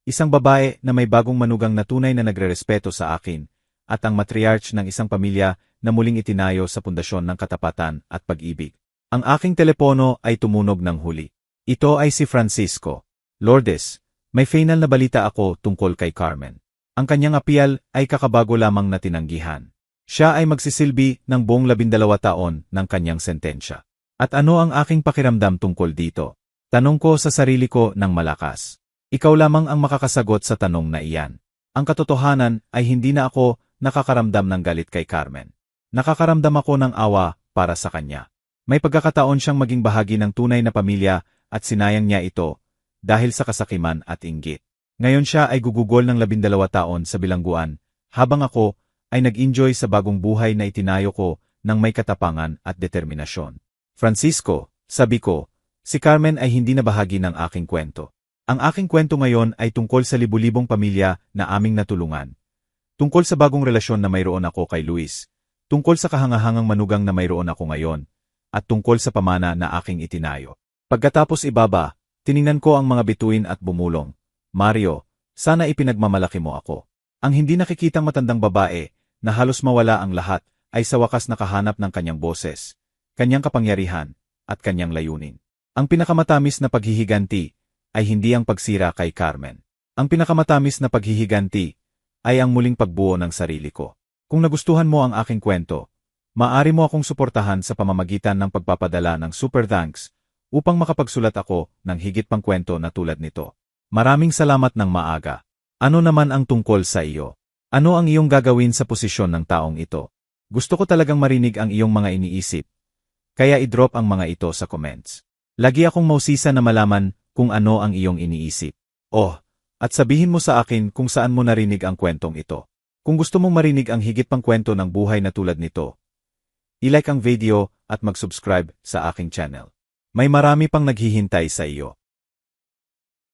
isang babae na may bagong manugang na tunay na nagrerespeto sa akin, at ang matriarch ng isang pamilya na muling itinayo sa pundasyon ng katapatan at pag-ibig. Ang aking telepono ay tumunog ng huli. Ito ay si Francisco. Lourdes, may final na balita ako tungkol kay Carmen. Ang kanyang appeal ay kakabago lamang na tinanggihan. Siya ay magsisilbi ng buong 12 taon ng kanyang sentensya. At ano ang aking pakiramdam tungkol dito? Tanong ko sa sarili ko ng malakas. Ikaw lamang ang makakasagot sa tanong na iyan. Ang katotohanan ay hindi na ako nakakaramdam ng galit kay Carmen. Nakakaramdam ako ng awa para sa kanya. May pagkakataon siyang maging bahagi ng tunay na pamilya at sinayang niya ito dahil sa kasakiman at inggit. Ngayon siya ay gugugol ng 12 taon sa bilangguan, habang ako ay nag-enjoy sa bagong buhay na itinayo ko ng may katapangan at determinasyon. Francisco, sabi ko, si Carmen ay hindi na bahagi ng aking kwento. Ang aking kwento ngayon ay tungkol sa libu-libong pamilya na aming natulungan. Tungkol sa bagong relasyon na mayroon ako kay Luis. Tungkol sa kahangahangang manugang na mayroon ako ngayon. At tungkol sa pamana na aking itinayo. Pagkatapos ibaba, tiningnan ko ang mga bituin at bumulong. Mario, sana ipinagmamalaki mo ako. Ang hindi nakikitang matandang babae, na halos mawala ang lahat, ay sa wakas nakahanap ng kanyang boses, kanyang kapangyarihan, at kanyang layunin. Ang pinakamatamis na paghihiganti ay hindi ang pagsira kay Carmen. Ang pinakamatamis na paghihiganti ay ang muling pagbuo ng sarili ko. Kung nagustuhan mo ang aking kwento, maaari mo akong suportahan sa pamamagitan ng pagpapadala ng super thanks upang makapagsulat ako ng higit pang kwento na tulad nito. Maraming salamat ng maaga. Ano naman ang tungkol sa iyo? Ano ang iyong gagawin sa posisyon ng taong ito? Gusto ko talagang marinig ang iyong mga iniisip. Kaya i-drop ang mga ito sa comments. Lagi akong mausisa na malaman kung ano ang iyong iniisip. Oh, at sabihin mo sa akin kung saan mo narinig ang kwentong ito. Kung gusto mong marinig ang higit pang kwento ng buhay na tulad nito, i-like ang video at mag-subscribe sa aking channel. May marami pang naghihintay sa iyo.